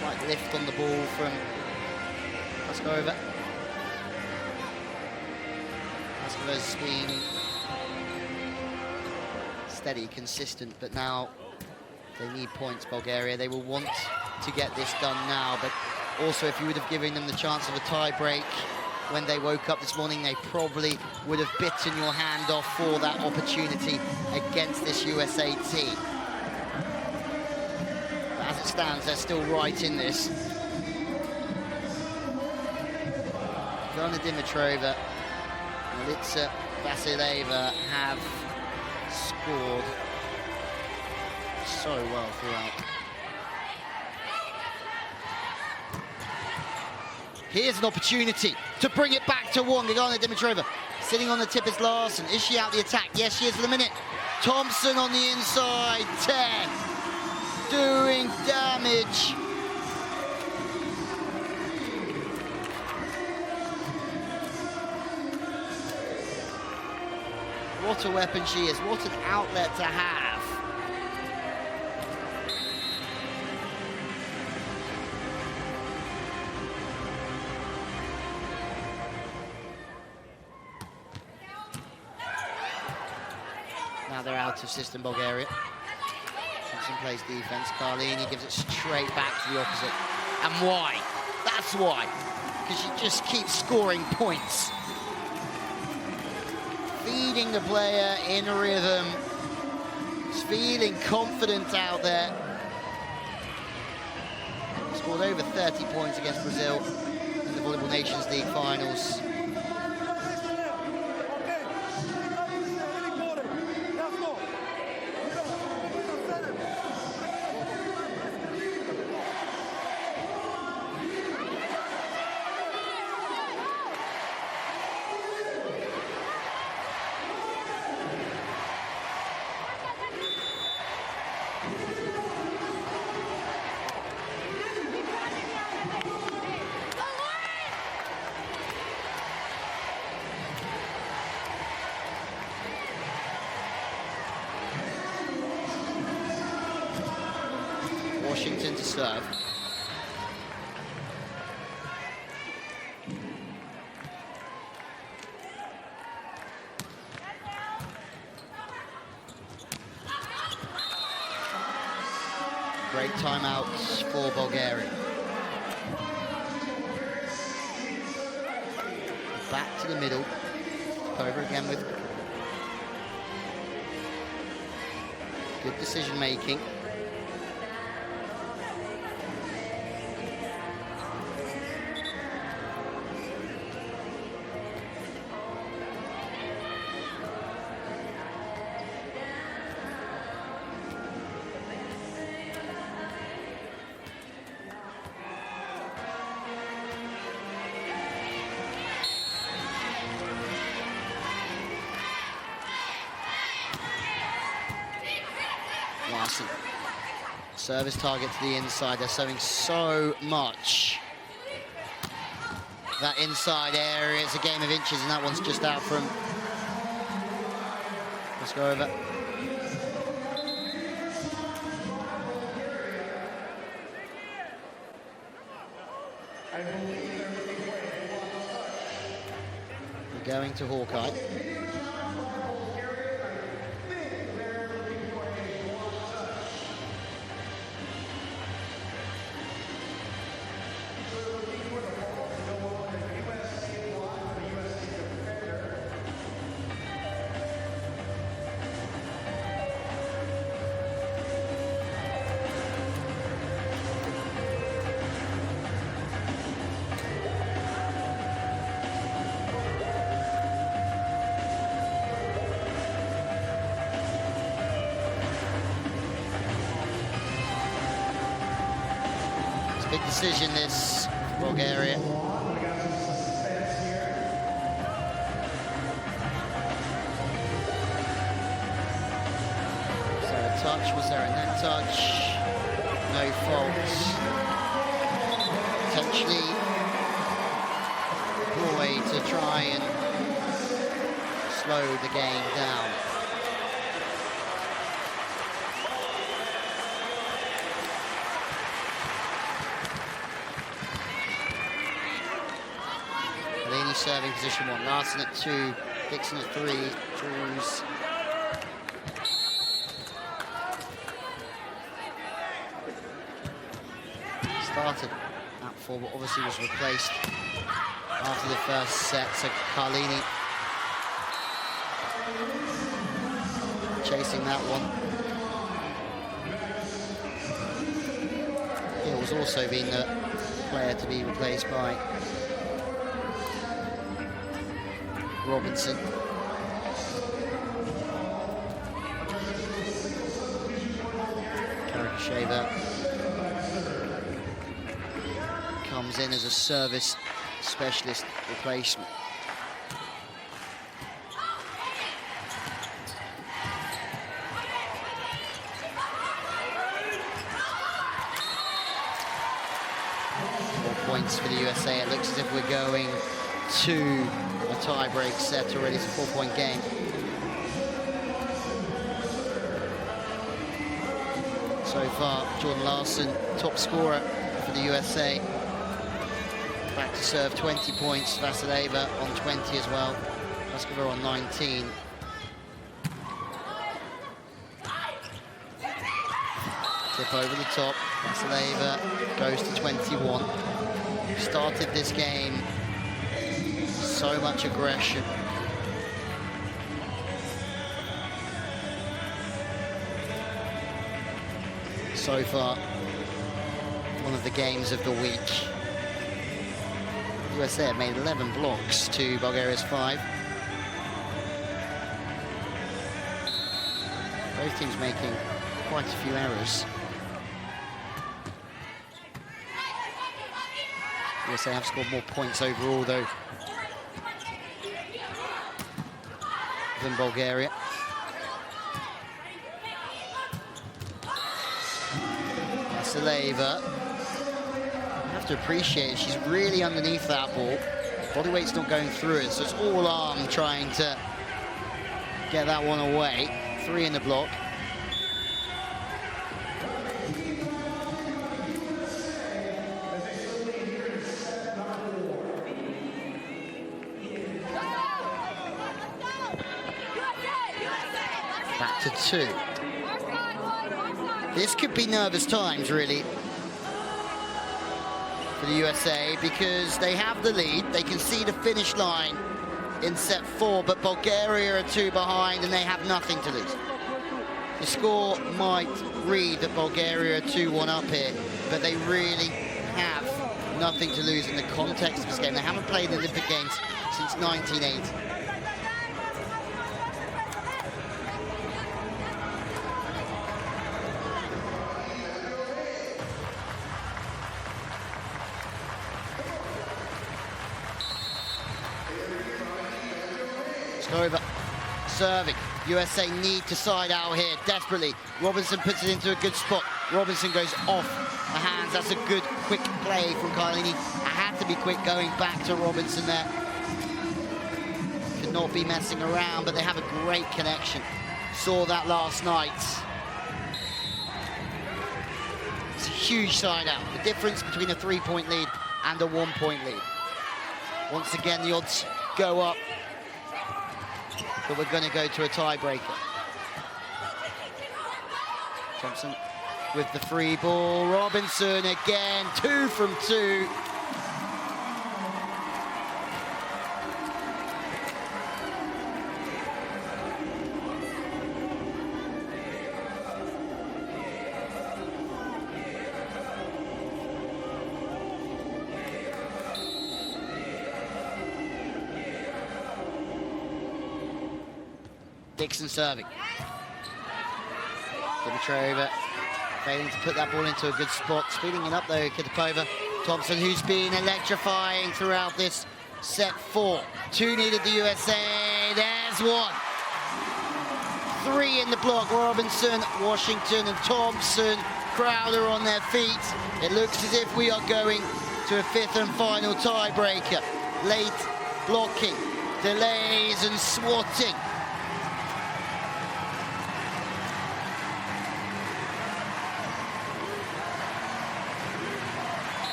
Slight lift on the ball from Paskova. Paskova's been steady, consistent, but now they need points, Bulgaria. They will want to get this done now, but also if you would have given them the chance of a tie break when they woke up this morning, they probably would have bitten your hand off for that opportunity against this USA team. But as it stands, they're still right in this. Gana Dimitrova and Litsa Vasileva have scored so well throughout. Here's an opportunity to bring it back to one. Gana Dimitrova sitting on the tip is Larson. Is she out the attack? Yes, she is for the minute. Thompson on the inside, 10. Doing damage. What a weapon she is. What an outlet to have. Now they're out of system, Bulgaria. Thompson plays defense. Carlini gives it straight back to the opposite. And why? That's why. Because she just keeps scoring points. Feeding the player in rhythm. Just feeling confident out there. Scored over 30 points against Brazil in the Volleyball Nations League finals. Washington to serve. Great timeouts for Bulgaria. Back to the middle. Over again with good decision making. Service target to the inside. They're serving so much. That inside area, it's a game of inches, and that one's just out from. Let's go over. We're going to Hawkeye. Big decision this for Bulgaria. Was there a touch? Was there a net touch? No faults. Potentially a way to try and slow the game down. Serving position 1, Larson at 2, Dixon at 3, Drews. Started at 4, but obviously was replaced after the first set, so Carlini chasing that one. Hill's also been the player to be replaced by Robinson. Karakasheva comes in as a service specialist replacement. More points for the USA. It looks as if we're going to a tie-break set already. It's a 4-point game. So far, Jordan Larson, top scorer for the USA. Back to serve, 20 points. Vasileva on 20 as well. Vaskova on 19. Tip over the top. Vasileva goes to 21. Started this game. So much aggression. So far, one of the games of the week. USA have made 11 blocks to Bulgaria's 5. Both teams making quite a few errors. USA have scored more points overall, though, than Bulgaria. Vasileva, you have to appreciate it. She's really underneath that ball. Body weight's not going through it, so it's all arm trying to get that one away. 3 in the block. to 2. This could be nervous times, really, for the USA, because they have the lead. They can see the finish line in set 4, but Bulgaria are 2 behind and they have nothing to lose. The score might read that Bulgaria are 2-1 up here, but they really have nothing to lose in the context of this game. They haven't played the Olympic Games since 1980. Over, serving. USA need to side out here desperately. Robinson puts it into a good spot. Robinson goes off the hands. That's a good, quick play from Carlini. Had to be quick going back to Robinson there. Could not be messing around, but they have a great connection. Saw that last night. It's a huge side out. The difference between a 3-point lead and a 1-point lead. Once again, the odds go up. But we're going to go to a tiebreaker. Thompson with the free ball. Robinson again, 2 from 2. Dixon serving. Dimitrova failing to put that ball into a good spot. Speeding it up though, Kitapova. Thompson, who's been electrifying throughout this set 4. 2 needed the USA. There's 1. 3 in the block. Robinson, Washington and Thompson. Crowder on their feet. It looks as if we are going to a 5th and final tiebreaker. Late blocking, delays and swatting.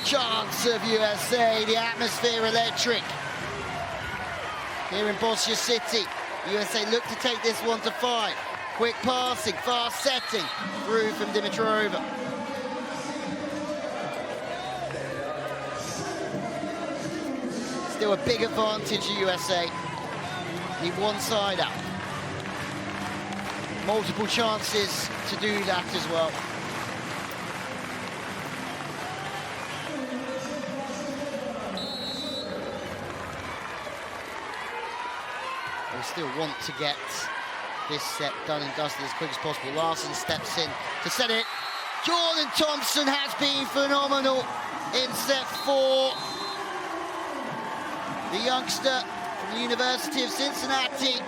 Chance of USA, the atmosphere electric. Here in Bosnia City, USA look to take this one to 5. Quick passing, fast setting, through from Dimitrova. Still a big advantage to USA. Need 1 side out. Multiple chances to do that as well. Still want to get this set done and dusted as quick as possible. Larson steps in to set it. Jordan Thompson has been phenomenal in set 4. The youngster from the University of Cincinnati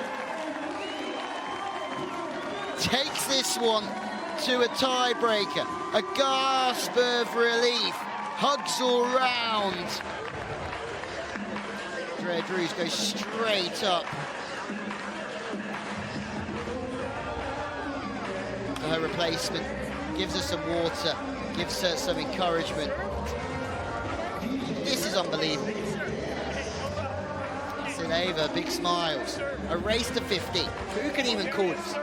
takes this one to a tiebreaker. A gasp of relief. Hugs all round. Drea Drews goes straight up. Her replacement gives her some water, gives her some encouragement. This is unbelievable. Sineva, big smiles. A race to 50. Who can even call this?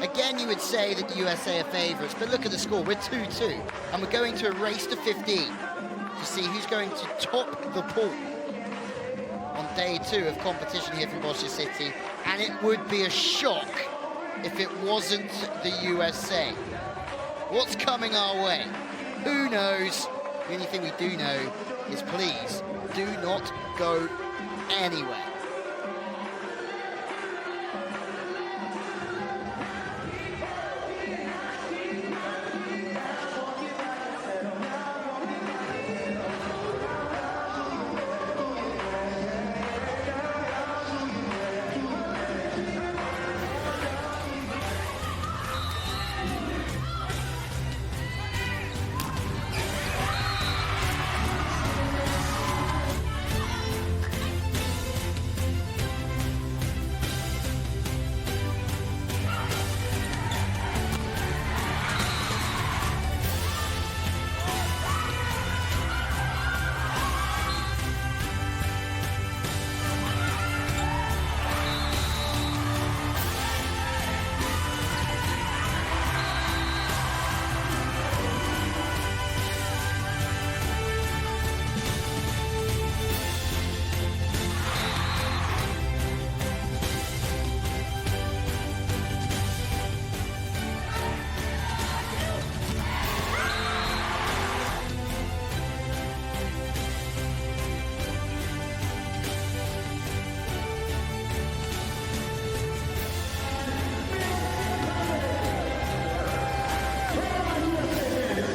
Again, you would say that the USA are favourites, but look at the score. We're 2-2, and we're going to a race to 15 to see who's going to top the pool on day 2 of competition here from Bosnia City, and it would be a shock if it wasn't the USA. What's coming our way? Who knows? The only thing we do know is please do not go anywhere.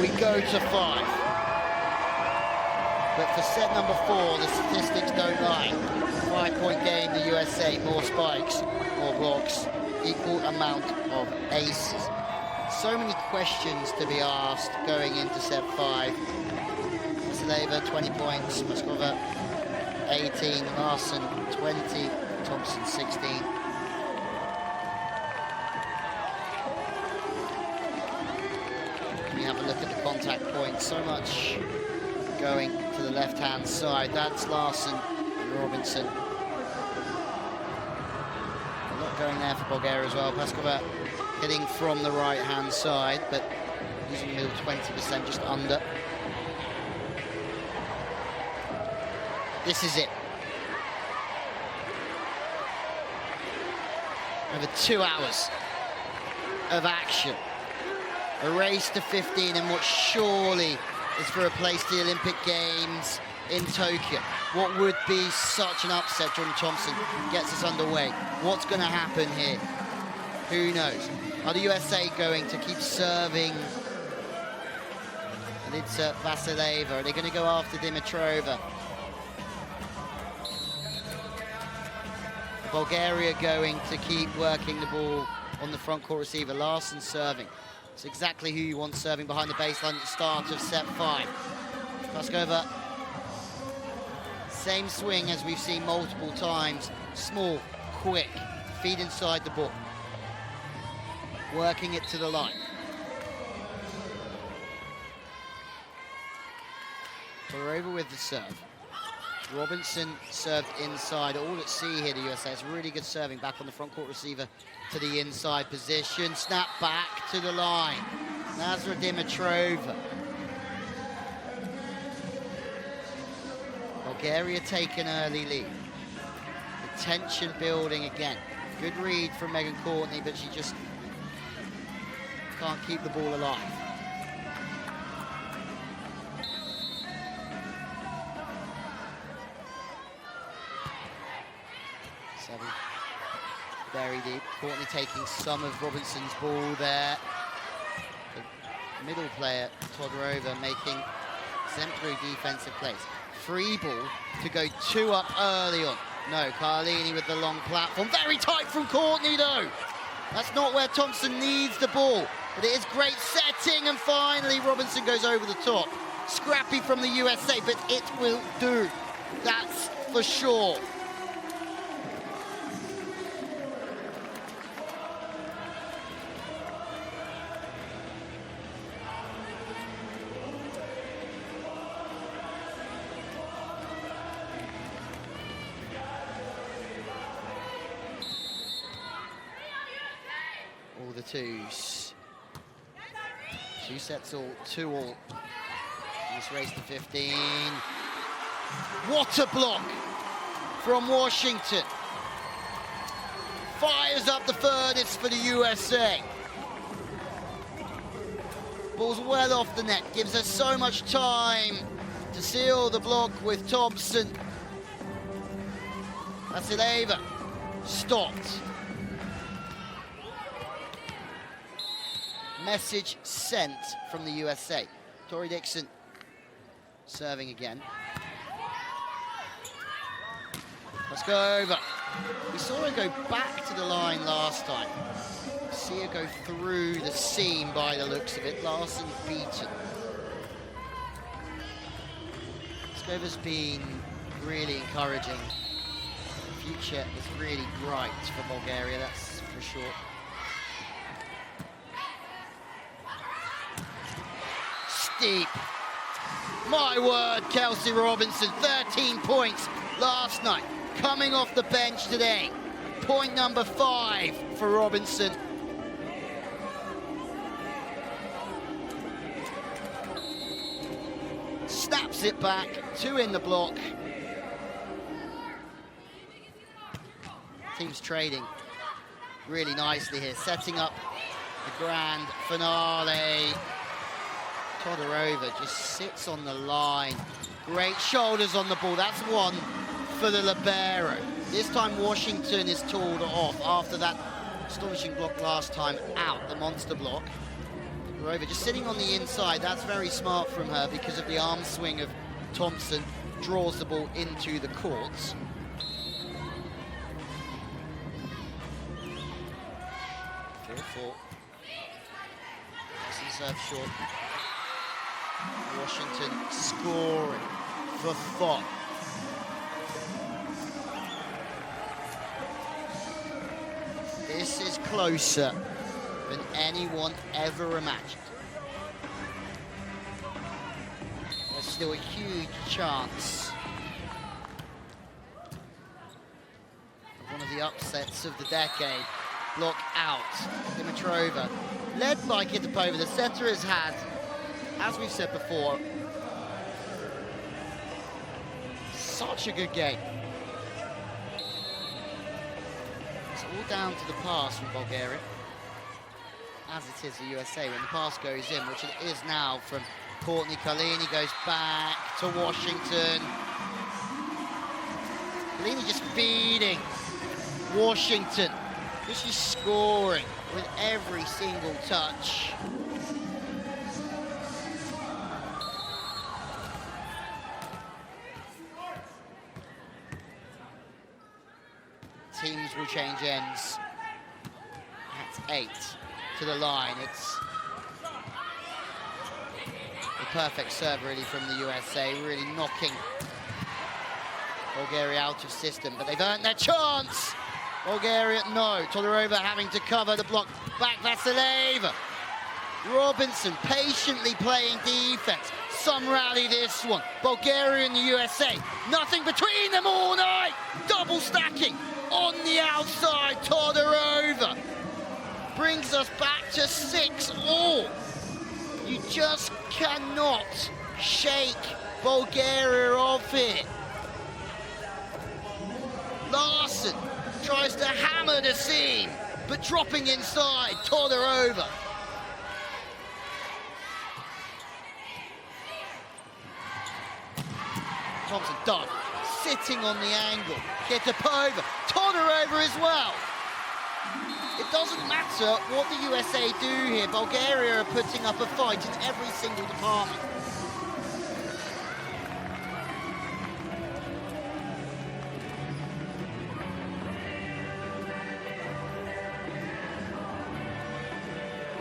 we go to 5. But for set number 4, the statistics don't lie. 5-point game, the USA, more spikes, more blocks, equal amount of aces. So many questions to be asked going into set 5. Vasileva, 20 points, Moskova, 18, Larson, 20, Thompson, 16. Can we have a look at the contact points? So much going to the left-hand side. That's Larson and Robinson. A lot going there for Bulgaria as well. Paskova hitting from the right-hand side, but using the middle 20%, just under. This is it. Over 2 hours of action. A race to 15 and what surely is for a place to the Olympic Games in Tokyo. What would be such an upset? Jordan Thompson gets us underway. What's going to happen here? Who knows? Are the USA going to keep serving Lidza Vasileva? Are they going to go after Dimitrova? Bulgaria going to keep working the ball on the front court receiver. Larson serving. It's exactly who you want serving behind the baseline at the start of set 5. Paskova, same swing as we've seen multiple times. Small, quick, feed inside the ball. Working it to the line. Todorova with the serve. Robinson served inside. All at sea here, the USA. It's really good serving back on the front court receiver to the inside position. Snap back to the line. Nazra Dimitrova. Bulgaria take an early lead. The tension building again. Good read from Megan Courtney, but she just can't keep the ball alive. Very deep. Courtney taking some of Robinson's ball there. The middle player, Todorova, making exemplary defensive plays. Free ball to go 2 up early on. No, Carlini with the long platform. Very tight from Courtney, though. That's not where Thompson needs the ball. But it is great setting, and finally Robinson goes over the top. Scrappy from the USA, but it will do. That's for sure. The twos. 2 sets all, 2 all. This race to 15. What a block from Washington. Fires up the furthest for the USA. Ball's well off the net, gives us so much time to seal the block with Thompson. Vasileva stopped. Message sent from the USA. Tori Dixon serving again. Let's go over. We saw her go back to the line last time. See her go through the seam by the looks of it. Larson beaten. Skova's been really encouraging. The future is really bright for Bulgaria, that's for sure. Deep. My word, Kelsey Robinson, 13 points last night. Coming off the bench today. Point number 5 for Robinson. Snaps it back, 2 in the block. Team's trading really nicely here, setting up the grand finale. Todorova just sits on the line. Great shoulders on the ball. That's 1 for the libero. This time Washington is tooled off after that astonishing block last time out, the monster block. Todorova just sitting on the inside. That's very smart from her because of the arm swing of Thompson. Draws the ball into the courts. Serve short. Washington scoring for Fopp. This is closer than anyone ever imagined. There's still a huge chance of one of the upsets of the decade. Block out. Dimitrova, led by Kitapova. The setter has had, as we've said before, such a good game. It's all down to the pass from Bulgaria, as it is the USA. When the pass goes in, which it is now from Courtney Kalini, goes back to Washington. Kalini just feeding Washington. She's scoring with every single touch. Teams will change ends at 8 to the line. It's the perfect serve really from the USA, really knocking Bulgaria out of system, but they've earned their chance. Bulgaria, no. Todorova having to cover the block. Back Vasileva. Robinson patiently playing defense. Some rally this one. Bulgaria and the USA. Nothing between them all night. Double stacking on the outside. Todorova brings us back to 6-all. You just cannot shake Bulgaria off it. Larson tries to hammer the seam, but dropping inside, Todorova. Thompson done, sitting on the angle. Kitapova, Todorova as well. It doesn't matter what the USA do here. Bulgaria are putting up a fight in every single department.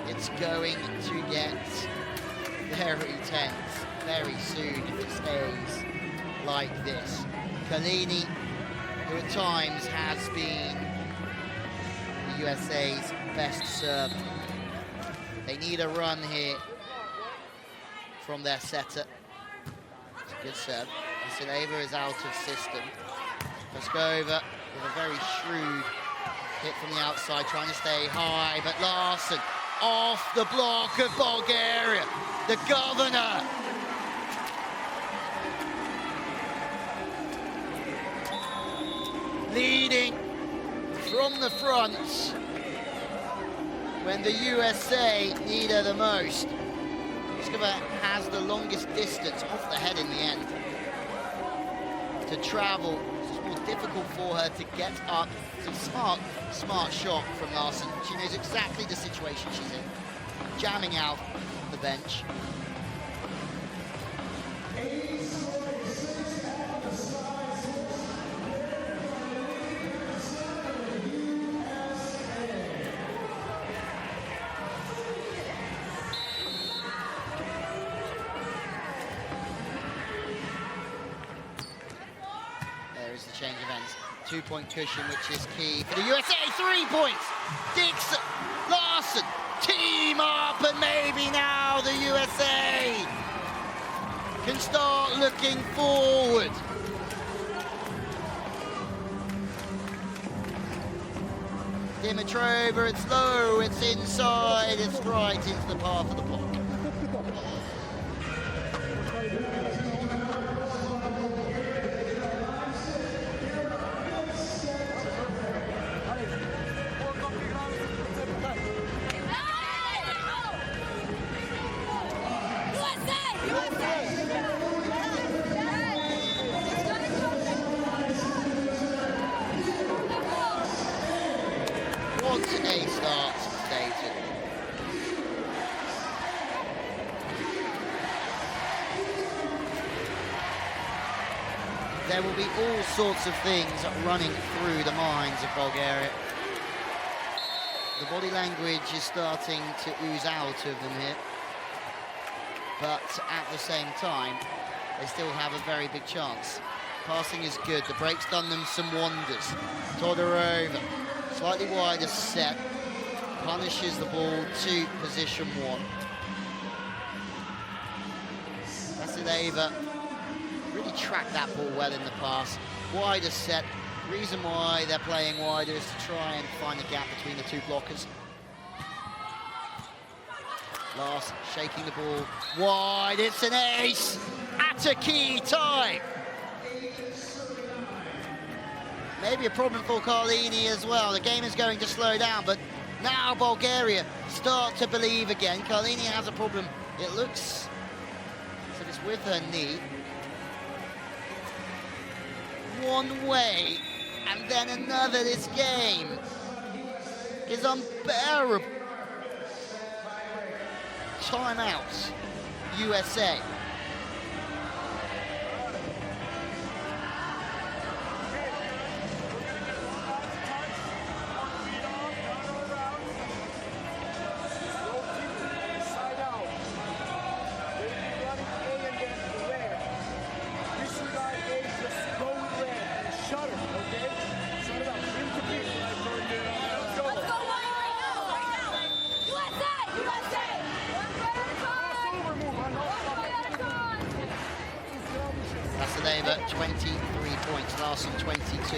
It's going to get very tense very soon if it stays like this. Kalini, who at times has been the USA's best server. They need a run here from their setter. It's a good serve. Vasileva is out of system. Moskova with a very shrewd hit from the outside, trying to stay high, but Larson off the block of Bulgaria, the governor. Leading from the front when the USA need her the most. Moskova has the longest distance off the head in the end to travel. It's more difficult for her to get up. It's a smart shot from Larson. She knows exactly the situation she's in. Jamming out the bench. There is the change of ends. 2-point cushion, which is key for the USA. 3 points. Dixon, Larson, team up, and maybe now the USA can start looking forward. Dimitrova, it's low, it's inside, it's right into the path of the block. What a start, Dayton. there will be all sorts of things running through the minds of Bulgaria. The body language is starting to ooze out of them here. But at the same time, they still have a very big chance. Passing is good. The break's done them some wonders. Todorova, slightly wider set, punishes the ball to position one. Vasileva really tracked that ball well in the pass. Wider set. Reason why they're playing wider is to try and find a gap between the two blockers. Lars shaking the ball wide. It's an ace at a key time. Maybe a problem for Carlini as well. The game is going to slow down, but now Bulgaria start to believe again. Carlini has a problem. It looks as if it's with her knee. One way and then another. This game is unbearable. Timeout, USA. Vasileva, 23 points, Larsson 22,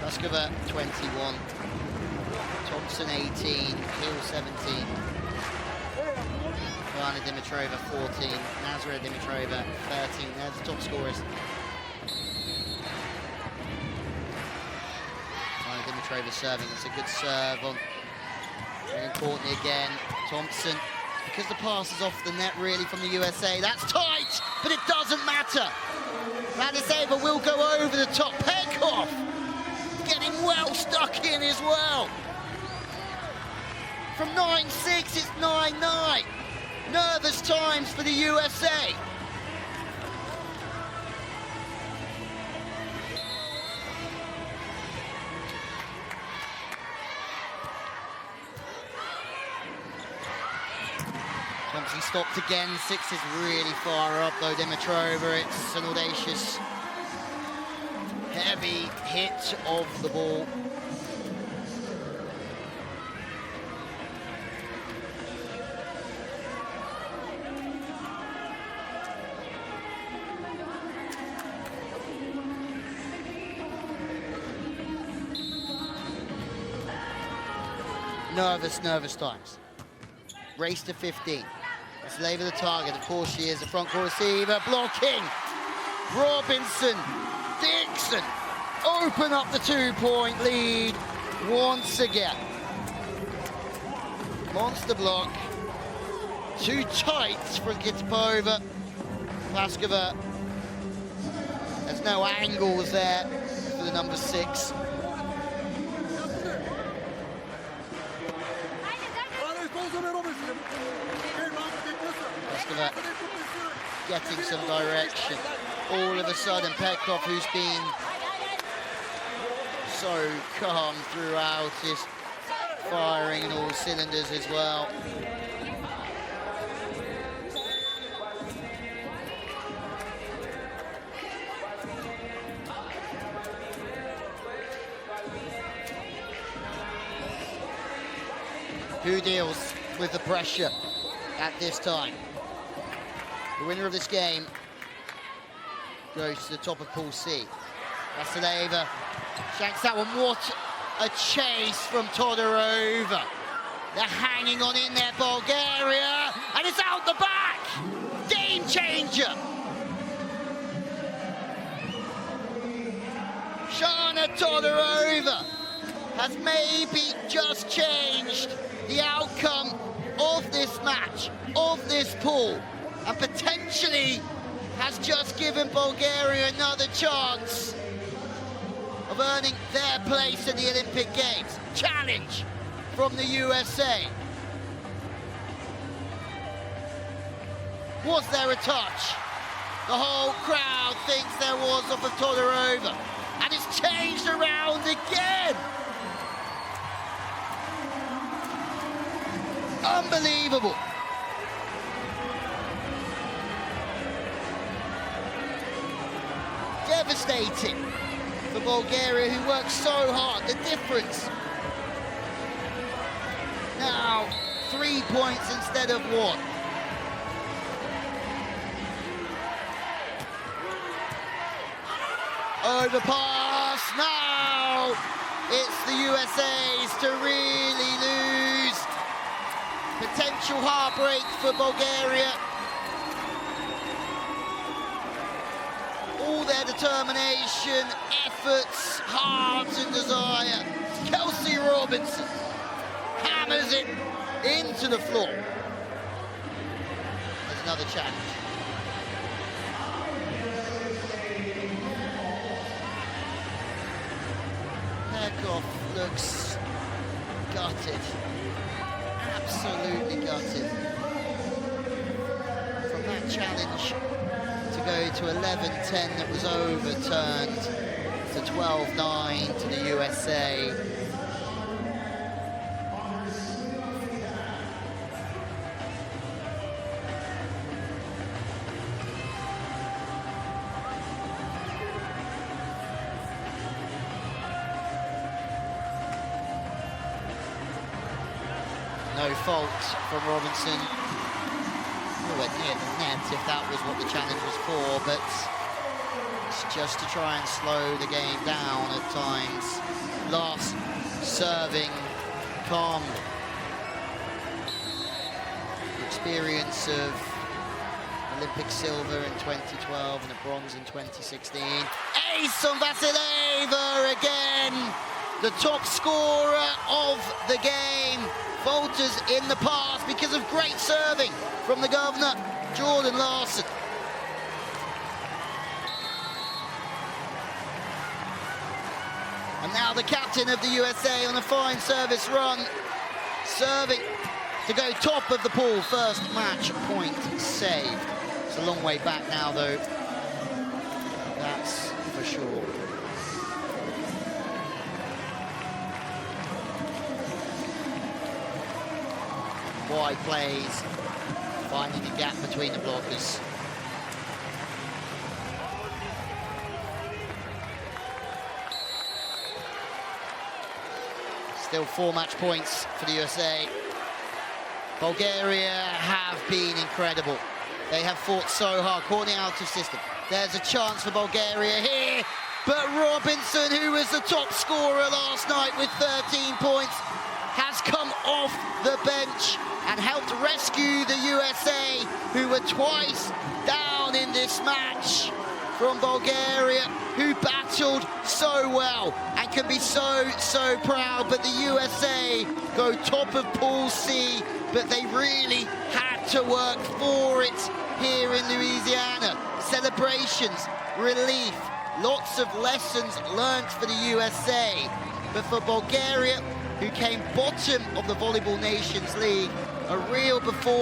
Puskova 21, Thompson 18, Hill 17, Lana Dimitrova 14, Nazara Dimitrova 13, there's the top scorers. Lana Dimitrova serving, it's a good serve on Courtney again, Thompson. Because the pass is off the net really from the USA, that's tight, but it doesn't matter. Vasileva will go over the top. Pekov getting well stuck in as well. From 9-6, it's 9-9. Nervous times for the USA. Thompson stopped again. 6 is really far up though, Dimitrova. It's an audacious, heavy hit of the ball. Nervous times. Race to 15. Vasileva the target, of course she is, the front court receiver, blocking. Robinson, Dixon, open up the 2-point lead once again. Monster block, too tight for Gitapova. Plaskova, there's no angles there for the number 6. Getting some direction. All of a sudden, Petkov, who's been so calm throughout, is firing in all cylinders as well. Who deals with the pressure at this time? The winner of this game goes to the top of Pool C. Vasileva shanks that one. What a chase from Todorova. They're hanging on in there, Bulgaria, and it's out the back. Game changer. Shana Todorova has maybe just changed the outcome of this match, of this pool, and potentially has just given Bulgaria another chance of earning their place in the Olympic Games. Challenge from the USA. Was there a touch? The whole crowd thinks there was of Todorova, and it's changed around again. Unbelievable. Devastating for Bulgaria, who worked so hard. The difference now 3 points instead of 1. Overpass, now it's the USA's to really lose. Potential heartbreak for Bulgaria. All their determination, efforts, heart and desire. Kelsey Robinson hammers it into the floor. There's another challenge. Perkov looks gutted, absolutely gutted. From that challenge to go to 11-10 that was overturned to 12-9 to the USA. No fault from Robinson. Nowhere near the net if that was what the challenge was for, but it's just to try and slow the game down at times. Last serving calmly. The experience of Olympic silver in 2012 and a bronze in 2016. Ace on Vasileva again, the top scorer of the game. Falters in the pass because of great serving from the governor, Jordan Larson. And now the captain of the USA on a fine service run, serving to go top of the pool. First match point saved. It's a long way back now, though. That's for sure. Wide plays, finding a gap between the blockers. Still 4 match points for the USA. Bulgaria have been incredible. They have fought so hard, Courtney out of system. There's a chance for Bulgaria here, but Robinson, who was the top scorer last night with 13 points, has come off the bench and helped rescue the USA, who were twice down in this match, from Bulgaria, who battled so well and can be so proud. But the USA go top of Pool C, but they really had to work for it here in Louisiana. Celebrations, relief, lots of lessons learned for the USA. But for Bulgaria, who came bottom of the Volleyball Nations League, a real performance.